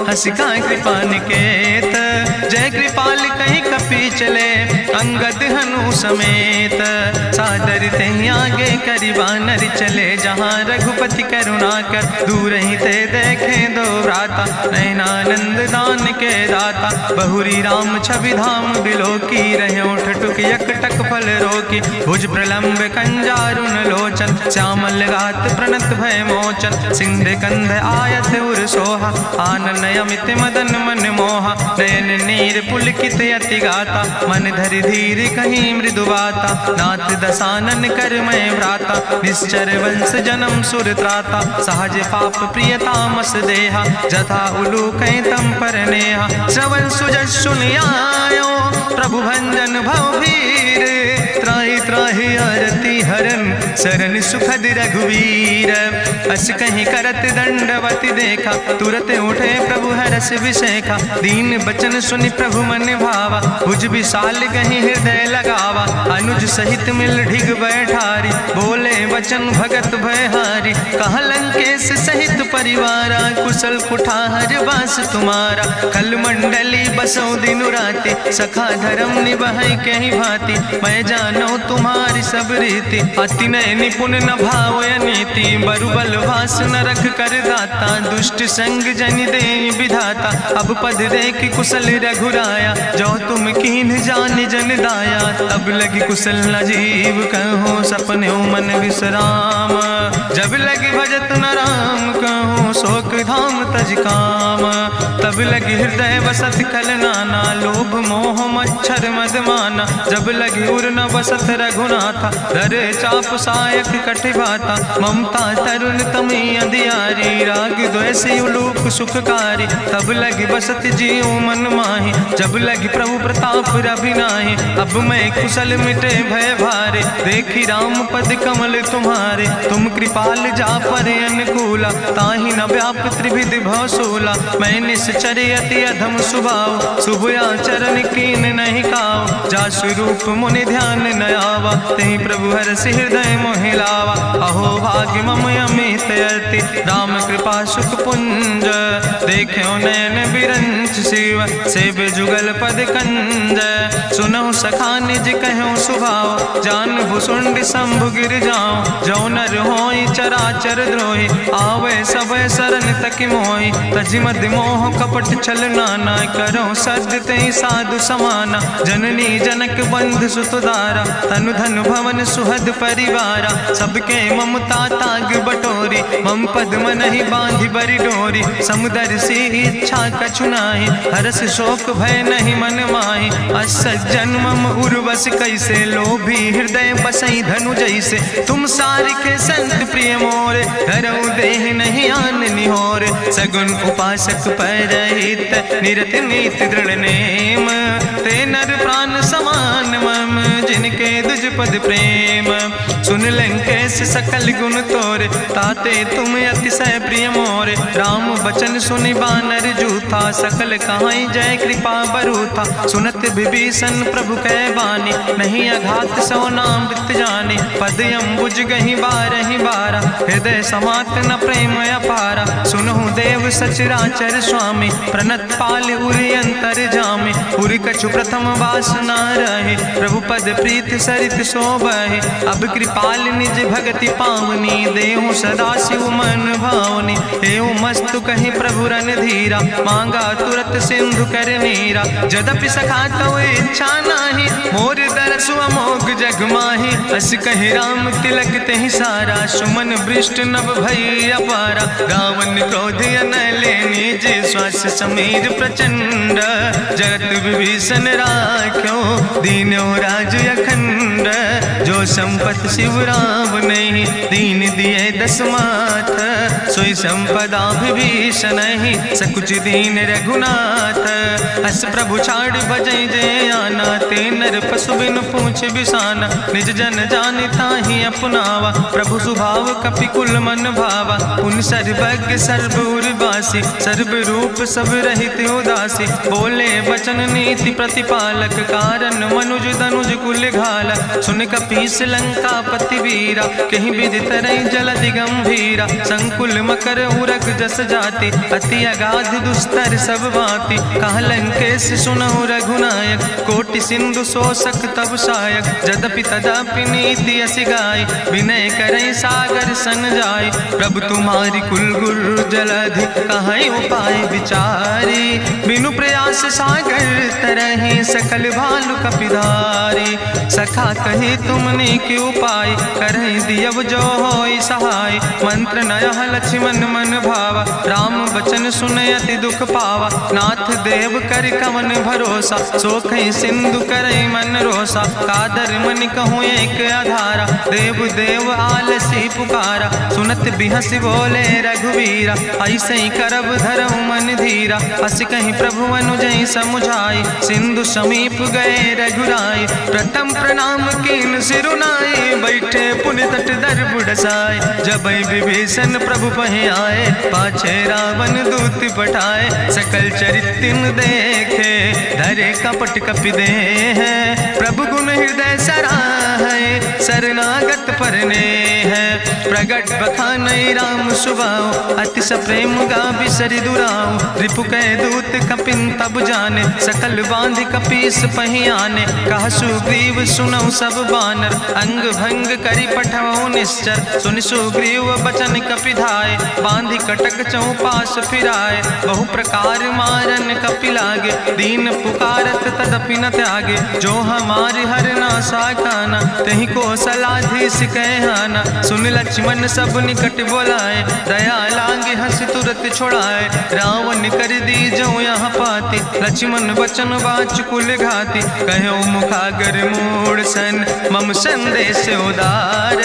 हसिका कृपा निकेत। जय कृपाल कहीं कपी चले, अंगद हनु समेत। सादर ते आगे करी बानर चले जहाँ रघुपति करुणा कर दूर ही ते देखे दो भ्राता नयनानंद दान के दाता बहुरी राम छवि धाम बिलो की रहे ठटुक यकटक फल रोकी भुज प्रलंब कंजारुन लोचन श्यामल गात प्रणत भय मोचन सिंध कंध आयत उर सोहा आनन अमित मदन मन मोहा नयन नीर पुलकित अति गाता मन धरि धीर कहीं मृदु बाता नाथ दसानन कर मैं भ्राता निश्चर वंश जन्म सुर त्राता सहज पाप प्रिय तामस देहा जथा उलूक तम पर नेहा श्रवण सुजस सुनियायो प्रभु भंजन भवभीर त्राहि त्राहि आरती हरन शरण सुखद रघुवीर अस कहीं करत दंडवत देखा तुरत उठे प्रभु हरस विषेखा दीन बचन सुनि प्रभु मन भावा भुज विशाल कहीं हृदय लगावा अनुज सहित मिल ढिग बैठारी बोले वचन भगत भयहारी कहा लंकेश सहित परिवारा कुशल कुठार वास तुम्हारा कल मंडली बसो दिनु राति सखा धर्म निभाई कहीं भांति मैं जानो तुम्हारी सब रीति अति नय निपुण न भाव नीति बरुबल वास न रख कर दाता दुष्ट संग जन दे विधाता अब पद देख कुशल रघुराया जो तुम कीन जान जन दाया तब लगी कुशल न जीव कहो सपने मन विश्राम जब लगी भजत न राम कहो शोक धाम तज काम तब लगी हृदय बसत कल नाना लोभ मोह मच्छर मदमाना जब लगी उर न बसत रघुनाथा धरे चाप सायक कटिभाता ममता तरुण तमी अंधियारी राग द्वेषी उलूक सुखकारी तब लगी बसत जीव मन माही जब लगी प्रभु प्रताप रभिनाही अब मैं कुशल मिटे भय भारे देखी राम पद कमल तुम्हारे तुम कृपाल जा पर अनुकूला ताहि न व्याप त्रिविध भवसूला मैं निश्चर अति अधम सुभाव शुभ आचरण कीन नहीं काव जा स्वरूप मुनि ध्यान न आवा तेहि प्रभु हरस हृदय मोहिलावा अहो भाग्य मम अमित अति राम कृपा सुख पुंज देख्यो नयन बिरंच शिव सेव जुगल पद कंज सुनहु सखा निज कहूँ सुभाव जान भुसुंड शंभु गिर जाऊं जो नर होई चराचर द्रोही आवे सब शरण तक मोहि तजि मद मोह कपट छल नाना करो सद ते साधु समाना जननी जनक बंध सुतदारा तनु धन भवन सुहद परिवारा सबके ममता ताग बटोरी मम पद मन ही बांधि बरी डोरी समुदर सी इच्छा कछु नाही हरस शोक भय नहीं मन माही असज्जन मम उर्वश कैसे लोभी हृदय बसई धनु जैसे तुम सारिके संत प्रिय मोरे धरऊ देह नहीं आन निहोर सगुन उपासक परहित निरत नीत दृढ़ नेम ते नर प्राण समान मम जिनके दुज पद प्रेम सुन लंकेश सकल गुण तोरे ताते तुम अतिशय प्रिय मोरे राम बचन सुनि बानर जूथा सकल कहाई जय कृपा बरूथा सुनत विभीषण प्रभु कै बानी नहीं अघात सो नाम मृत जानी पद अम्बुज गहि बारहि बारा हृदय समात न प्रेम अपारा सुनहु देव सचराचर स्वामी प्रणत पाल उरि अंतर जामी उरि कछु प्रथम वासना रहे प्रभु पद प्रीत सरित शोभहि अब कृपाल निज भगति पावनी देहु सदा शिव मन भावनी एवं मस्तु कहीं प्रभु रन धीरा मांगा तुरत सिंधु कर नीरा जदपि सखा तो इच्छा नाही मोर दरसु अमोघ जग माही अस कहि राम तिलक तेहि सारा सुमन वृष्ट नभ भई अपारा रावण क्रोध अनले निज श्वास समीर प्रचंड जगत विभीषण राख्यो दीनो राज अखंड जो संपत शिव राम नहीं दीन दिए दस माथ सोई संपदा विभीषण ही सकुच दीन रघुनाथ अस प्रभु छाड़ भजै जय आना ते नर पशु बिन पूछ बिसाना निज जन जानता ही अपनावा प्रभु स्वभाव कपि कुल मन भावा उन सर्वज्ञ सर्वउर्वासी सर्व रूप सब रहित उदासी बोले वचन नीति प्रतिपालक कारण मनुज धनुज कुल घाला सुन कपीस लंका पति वीरा कहीं विधि तरई जलधि गंभीरा संकुल मकर उरग जस जाति अति अगाध दुस्तर सब भांति कह लंकेश सुनहु रघुनायक कोटि कोटि सिंधु शोषक तब सायक, जदपि तदपि नीति असि गाय, विनय करई सागर सन जाय। प्रभु तुम्हारी कुल गुरु जलधि, कहीं उपाय विचारी, बिनु प्रयास सागर तरहि, सकल भालु कपिधारी। सखा कही तुमने के उपाय, करहि दियब जो होई सहाय। मंत्र नयह लक्ष्मण मन भावा, राम बचन सुनय अति दुख पावा। नाथ देव कर कवन भरोसा, सोखई सिंधु करई मन रोसा। कादर मन कहूँ एक आधारा, देव देव आलसी पुकारा। सुनत बिहस बोले रघुवीरा, ऐसे ही करब धरम मन धीरा। हस कहीं प्रभु अनुजय समुझाई, सिंधु समीप गए रघुराई। प्रथम प्रणाम कीन सिरुनाई, बैठे पुनि तट दर बुढ़साए। जब विभीषण प्रभु पहि आए, पाछे रावण दूत पठाए। सकल चरितिन देखे, धरे कपट कपि देह। प्रभु गुण हृदय सराहै, शरणागत परने है। प्रगट बखानई राम सुभाऊ, अतिश प्रेम गाबि सरि दुराऊ। रिपु कै दूत कपिन तब जाने, सकल बांधि कपीस पहि आने। कहा सुग्रीव सुनऊ सब बानर, अंग भंग करि पठवऊ निश्चर। सुनि सुग्रीव बचन कपिधाय, बांधि कटक चौपास फिराए। बहु प्रकार मारन कपि लागे, दीन पुकारत तदपि न त्यागे। जो हमारि हर नासा खाना, तहि को सलाधीस कहना। सुन लक्ष्मण सब निकट बोलाए, दया लागे हंस तुरत छोड़ाए। रावण कर दी जो यहाँ पाती, लक्ष्मण बचन बाच कुल घाती। कहो मुखागर मूड सन, मम संदेश उदार।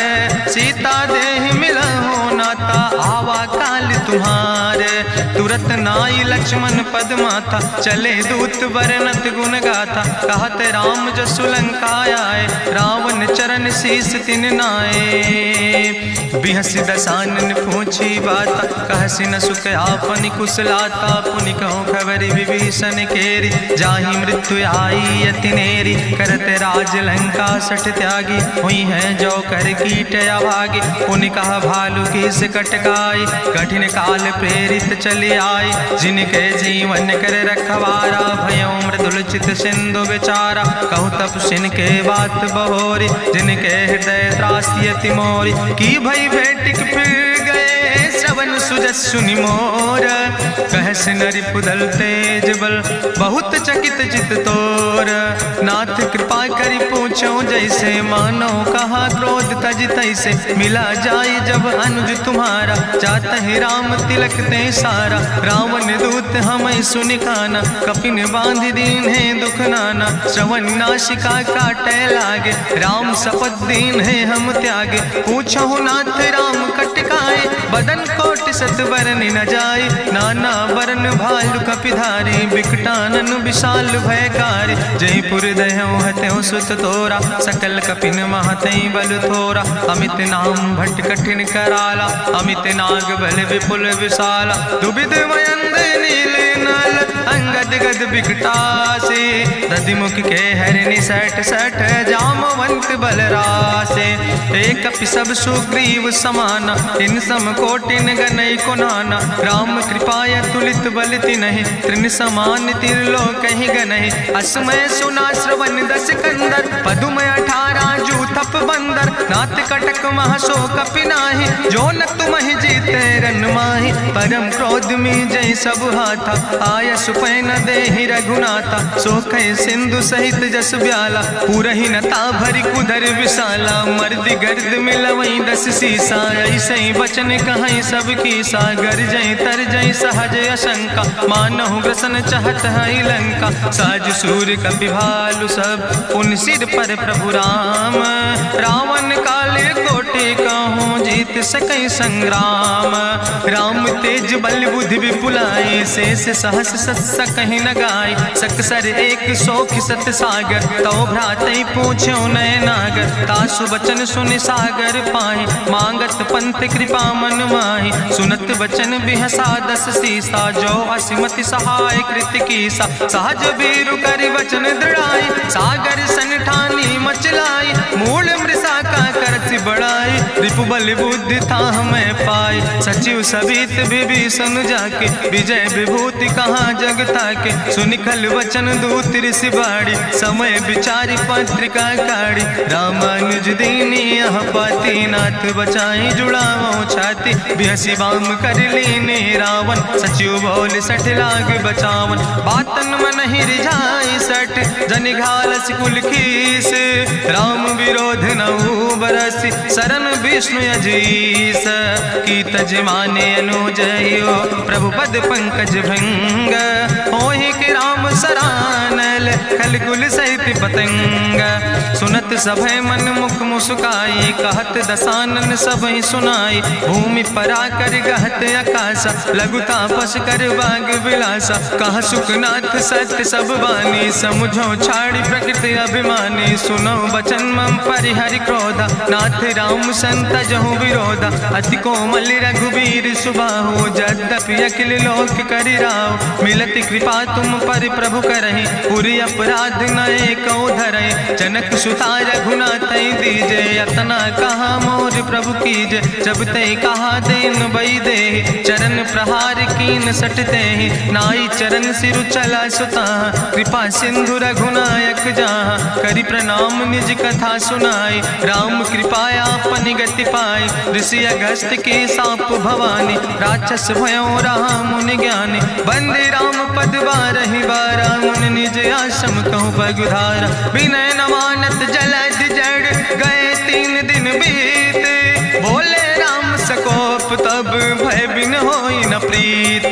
सीता देह मिला हो नाता, आवा काल तुम्हारे। तुरत नाई लक्ष्मण पद माथा, चले दूत वर्णत गुण गाथा। कहत राम जसु लंका आए, रावण चरण शीस तिन नाए। बिहस दसानन पूछी बाता, कहसि न सुख आपन कुशलाता। पुनि कहूँ खबर विभीषण केरी, जाहि मृत्यु आई अति नेरी। करत राज लंका सठ त्यागी, हुई है जो कर कीट अभागी। पुनि कहा भालू किस कटकाई, कठिन काल प्रेरित चली आई। जिनके जीवन कर रखवारा, भयो मृदुल चित सिंधु विचारा। कहु तप सिन के बात बहोरी, जिनके हृदय त्रासी अति मोरी। की भई भेटिक फिर गए, श्रवण सुजस सुनि मोर। कहस नरिपुदल तेज बल, बहुत चकित चित तोर। नाथ कृपा करि पूछो जैसे, मानो कहा क्रोध तज तैसे। मिला जाई जब अनुज तुम्हारा, चातहि राम तिलक ते सारा। रावण दूत हमें सुनि काना, कपिन बांधि दीन है दुख नाना। श्रवण नासिका काटे लागे, राम शपथ दीन है हम त्यागे। पूछहु नाथ राम कटकाए, बदन कोट सत बरन न जाए। नाना बरन भालु कपिधारी, बिकटानन विशाल भयकारी। जयपुर दह्यों हत्यों सुत तोरा, सकल कपिन महतई बल थोरा। अमित नाम भट्ट कठिन कराला, अमित नाग बल विपुल विशाला। दुबिध मयंद नील नल, अंगद गद बिकटासे। दधिमुख के हरिणि सठ सठ, जामवंत बलरासे। एक कपि सब सुग्रीव समाना, इन सम कोटिन गनई को नाना। राम कृपाय तुलित बल तिनहि, त्रिन समान तिरलोक ही गनहि। असमय सुना श्रवण दस कंदर, पदुम 18 जू थप बंदर। नाथ कटक महसो कपि नाही, जो न तुमहि जीते रन माहि। परम क्रोध में जय सब हाथा, आय सुपै न देहि रघुनाथा। सोखै सिंधु सहित जस ब्याला, पूरहि न ता भरि कुधर विशाला। मर्द गर्द मिलवई 10 सीसा, ऐसे बचन कहई सब कीसा। गरजई तरजई सहज अशंका, मानहु ग्रसन चाहत है लंका। साज सूर कपि भालु सब, पुन सिर पर प्रभु राम। रावण काले कोटि कहूँ, जीत सकई संग्राम। राम तेज बल बुद्धि विपुलाई, शेष सहस सत्स कहीं न गाय। सकसर एक सोख सत सागर, तो भ्रातई पूछो नय नागर। तासु बचन सुनि सागर पाहि, मांगत पंथ कृपा मन माहि। सुनत बचन बिहसा 10 सीसा, जो असिमति सहाय कृत कीसा। सहज बीरु करि वचन दृढ़ाई, सागर सन ठानी मचलाई। मूल मृषा का करसि बड़ाई, जाए, रिपु बल बुद्धि था हमें पाए। सचिव सबित विभीषण जाके, विजय विभूति कहाँ जग ताके। सुनिखल वचन दूत ऋषि बाड़ी, समय विचारी पत्रिका काढ़ी। रामानुज दीनी यह पाती, नाथ बचाई जुड़ावो छाती। बिहसी बाम कर लीने रावण, सचिव बोल 60 लाग बचावन। बातन मन ही रिझाई 60, जन घालस कुल खीस। राम विरोध नहु बरसी, शरण विष्णु अजीस। की तज माने अनुजयो, प्रभु पद पंकज भंग। होहि के राम सरानल, खल कुल सहित पतंग। सुनत सभय मन मुख मुस्काई, कहत दसानन सबहि सुनाई। भूमि परा कर गहत आकाशा, लघु तापस कर बाग विलासा। कहा सुखनाथ सत्य सब बानी, समुझो छाड़ी प्रकृति अभिमानी। सुनो बचन मम परिहरि क्रोधा, नाथ राम संत जहु विरोधा। अति कोमल रघुबीर सुबाहु, यद्यपि अखिल लोक करि राहु। मिलति कृपा तुम पर प्रभु करहि, पुरि अपराध नए कौ धरहि। जनक सुता रघुनाथ दीजे, यतना कहा मोर प्रभु कीजे। जब ते कहा देन बई दे, चरण प्रहार कीन सटते। नाई चरण सिरु चला सुता, कृपा सिंधु रघुनायक जहाँ। करि प्रणाम निज कथा सुनाई, राम कृपाया अपनी गति पाई। ऋषि अगस्त्य की साप भवानी, राक्षस भयो रहा मुनि ज्ञानी। बंदे राम पद बारहि बारा, मुनि निज आश्रम कहूँ पगुधारा। विनय न मानत जलद जड़, गए 3 दिन बीते। बोले राम सकोप तब, भय बिन होई न प्रीत।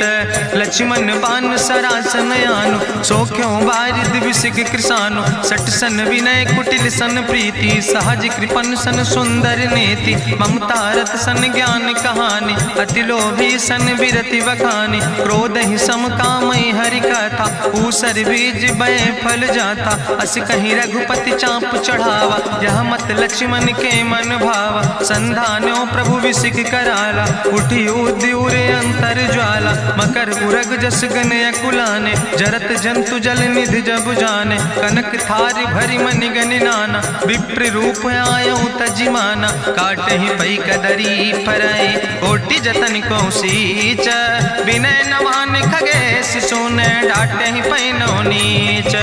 लक्ष्मण बान सरासन आनु, सो क्यों बारिद विसिक कृसानु। सट सन विनय कुटिल सन प्रीति, सहज कृपन सन सुंदर नीति। ममता रत सन ज्ञान कहानी, अति लोभी सन बिरति बखानी। क्रोध ही सम कामई हरि कथा, ऊसर बीज बय फल जाता। अस कहीं रघुपति चाप चढ़ावा, यह मत लक्ष्मण के मन भावा। संधान्यो प्रभु विसिक कराला, उठी उद्यूर अंतर ज्वाला। मकर उरग जस गन अकुलाने, जरत जंतु जल निधि जब जाने। कनक थारी भरी मनि गनि नाना, विप्र रूप आयो तजिमाना। काटे ही पई कदरी फरई, कोटि जतन को सींच। विनय न मान खगेश सोने, डाटे ही पैनो नीच।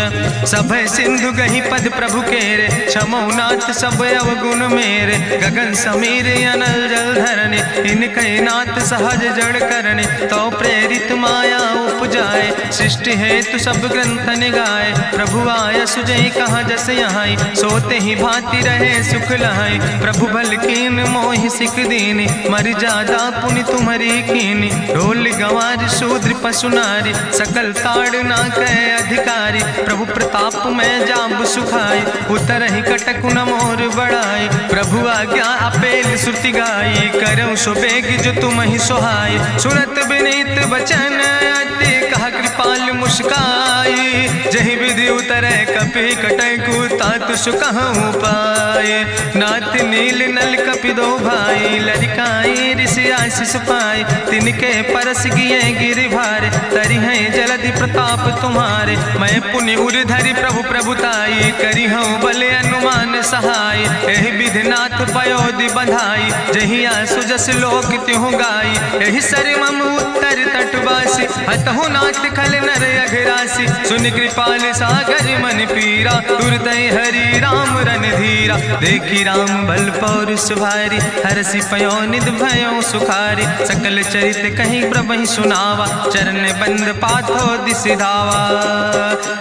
सभय सिंधु गही पद प्रभु केरे, क्षमो नाथ सब अवगुण मेरे। गगन समीर अनल जल धरने, इनके नाथ सहज जड़ करने। तो प्रेरित माया उपजाए, सृष्टि हेतु सब ग्रंथ निगाए। प्रभु आय सुजय कहाँ जस यहाँ, सोते ही भांति रहे सुख लहाई। प्रभु भल कीन मोहि सिख दीनी, मर जादा पुनि तुम्हारी कीनी। ढोल गंवार शूद्र पशु नारी, सकल ताड़ ना कह अधिकारी। प्रभु प्रताप में जाब सुखाई, उतर ही कटक न मोर बढ़ाई। प्रभु आज्ञा अपेल श्रुति गाई, करऊँ सो बेग जो तुम ही सोहाई। सुनत विनीत वचन अति, कहा कृपाल मुस्काई। जहि विधि उतरे कपि कटकु, तात सुकहूँ पाए। नाथ नील नल कपि दो भाई, लड़काई ऋषि आशीष पाए। तिनके परस गिए गिरि भारे, तरि हैं जलधि प्रताप तुम्हारे। मैं पुनि उर धरि प्रभु प्रभुताई, करी हूँ बले अनुमान सहाय। एहि विधिनाथ पयोधि बधाई, जहिया सुजस लोक त्यों गाई। एहि सर मम उत्तर तटवासी, हतहु नाथ खल नर अघरासी। सुन कृपाल सागर मन पीरा, तुरत हरि राम रणधीरा। देखी राम बल पौरुष भारी, हरसि पयो निध भयो सुखारी। सकल चरित कहीं प्रभु सुनावा, चरण बंद पाथो दिस धावा।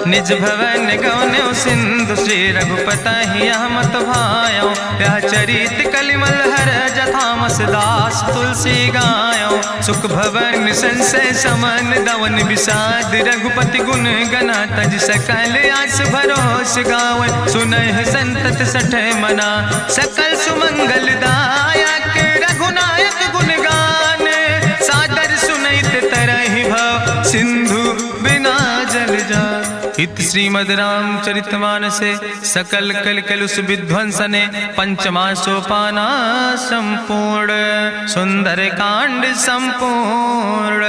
निज भवन गौन्यो सिंधु, श्री रघुपति यह मत भायो। यह चरित कलिमल हर जथामस, दास तुलसी गायो। सुख भवन संशय समन, दवन विषाद रघुपति गुण गना। तज सकल आस भरोस गावन, सुनहि संतत सठ मना। सकल सुमंगल दायक, रघुनायक गुण गान। सादर सुनैत तरहि भव, सिंधु बिना जल जा। इत श्रीमद् रामचरितमानसे सकल कल कलुष विध्वंसने। पंचमा सोपाना संपूर्ण, सुंदर कांड संपूर्ण।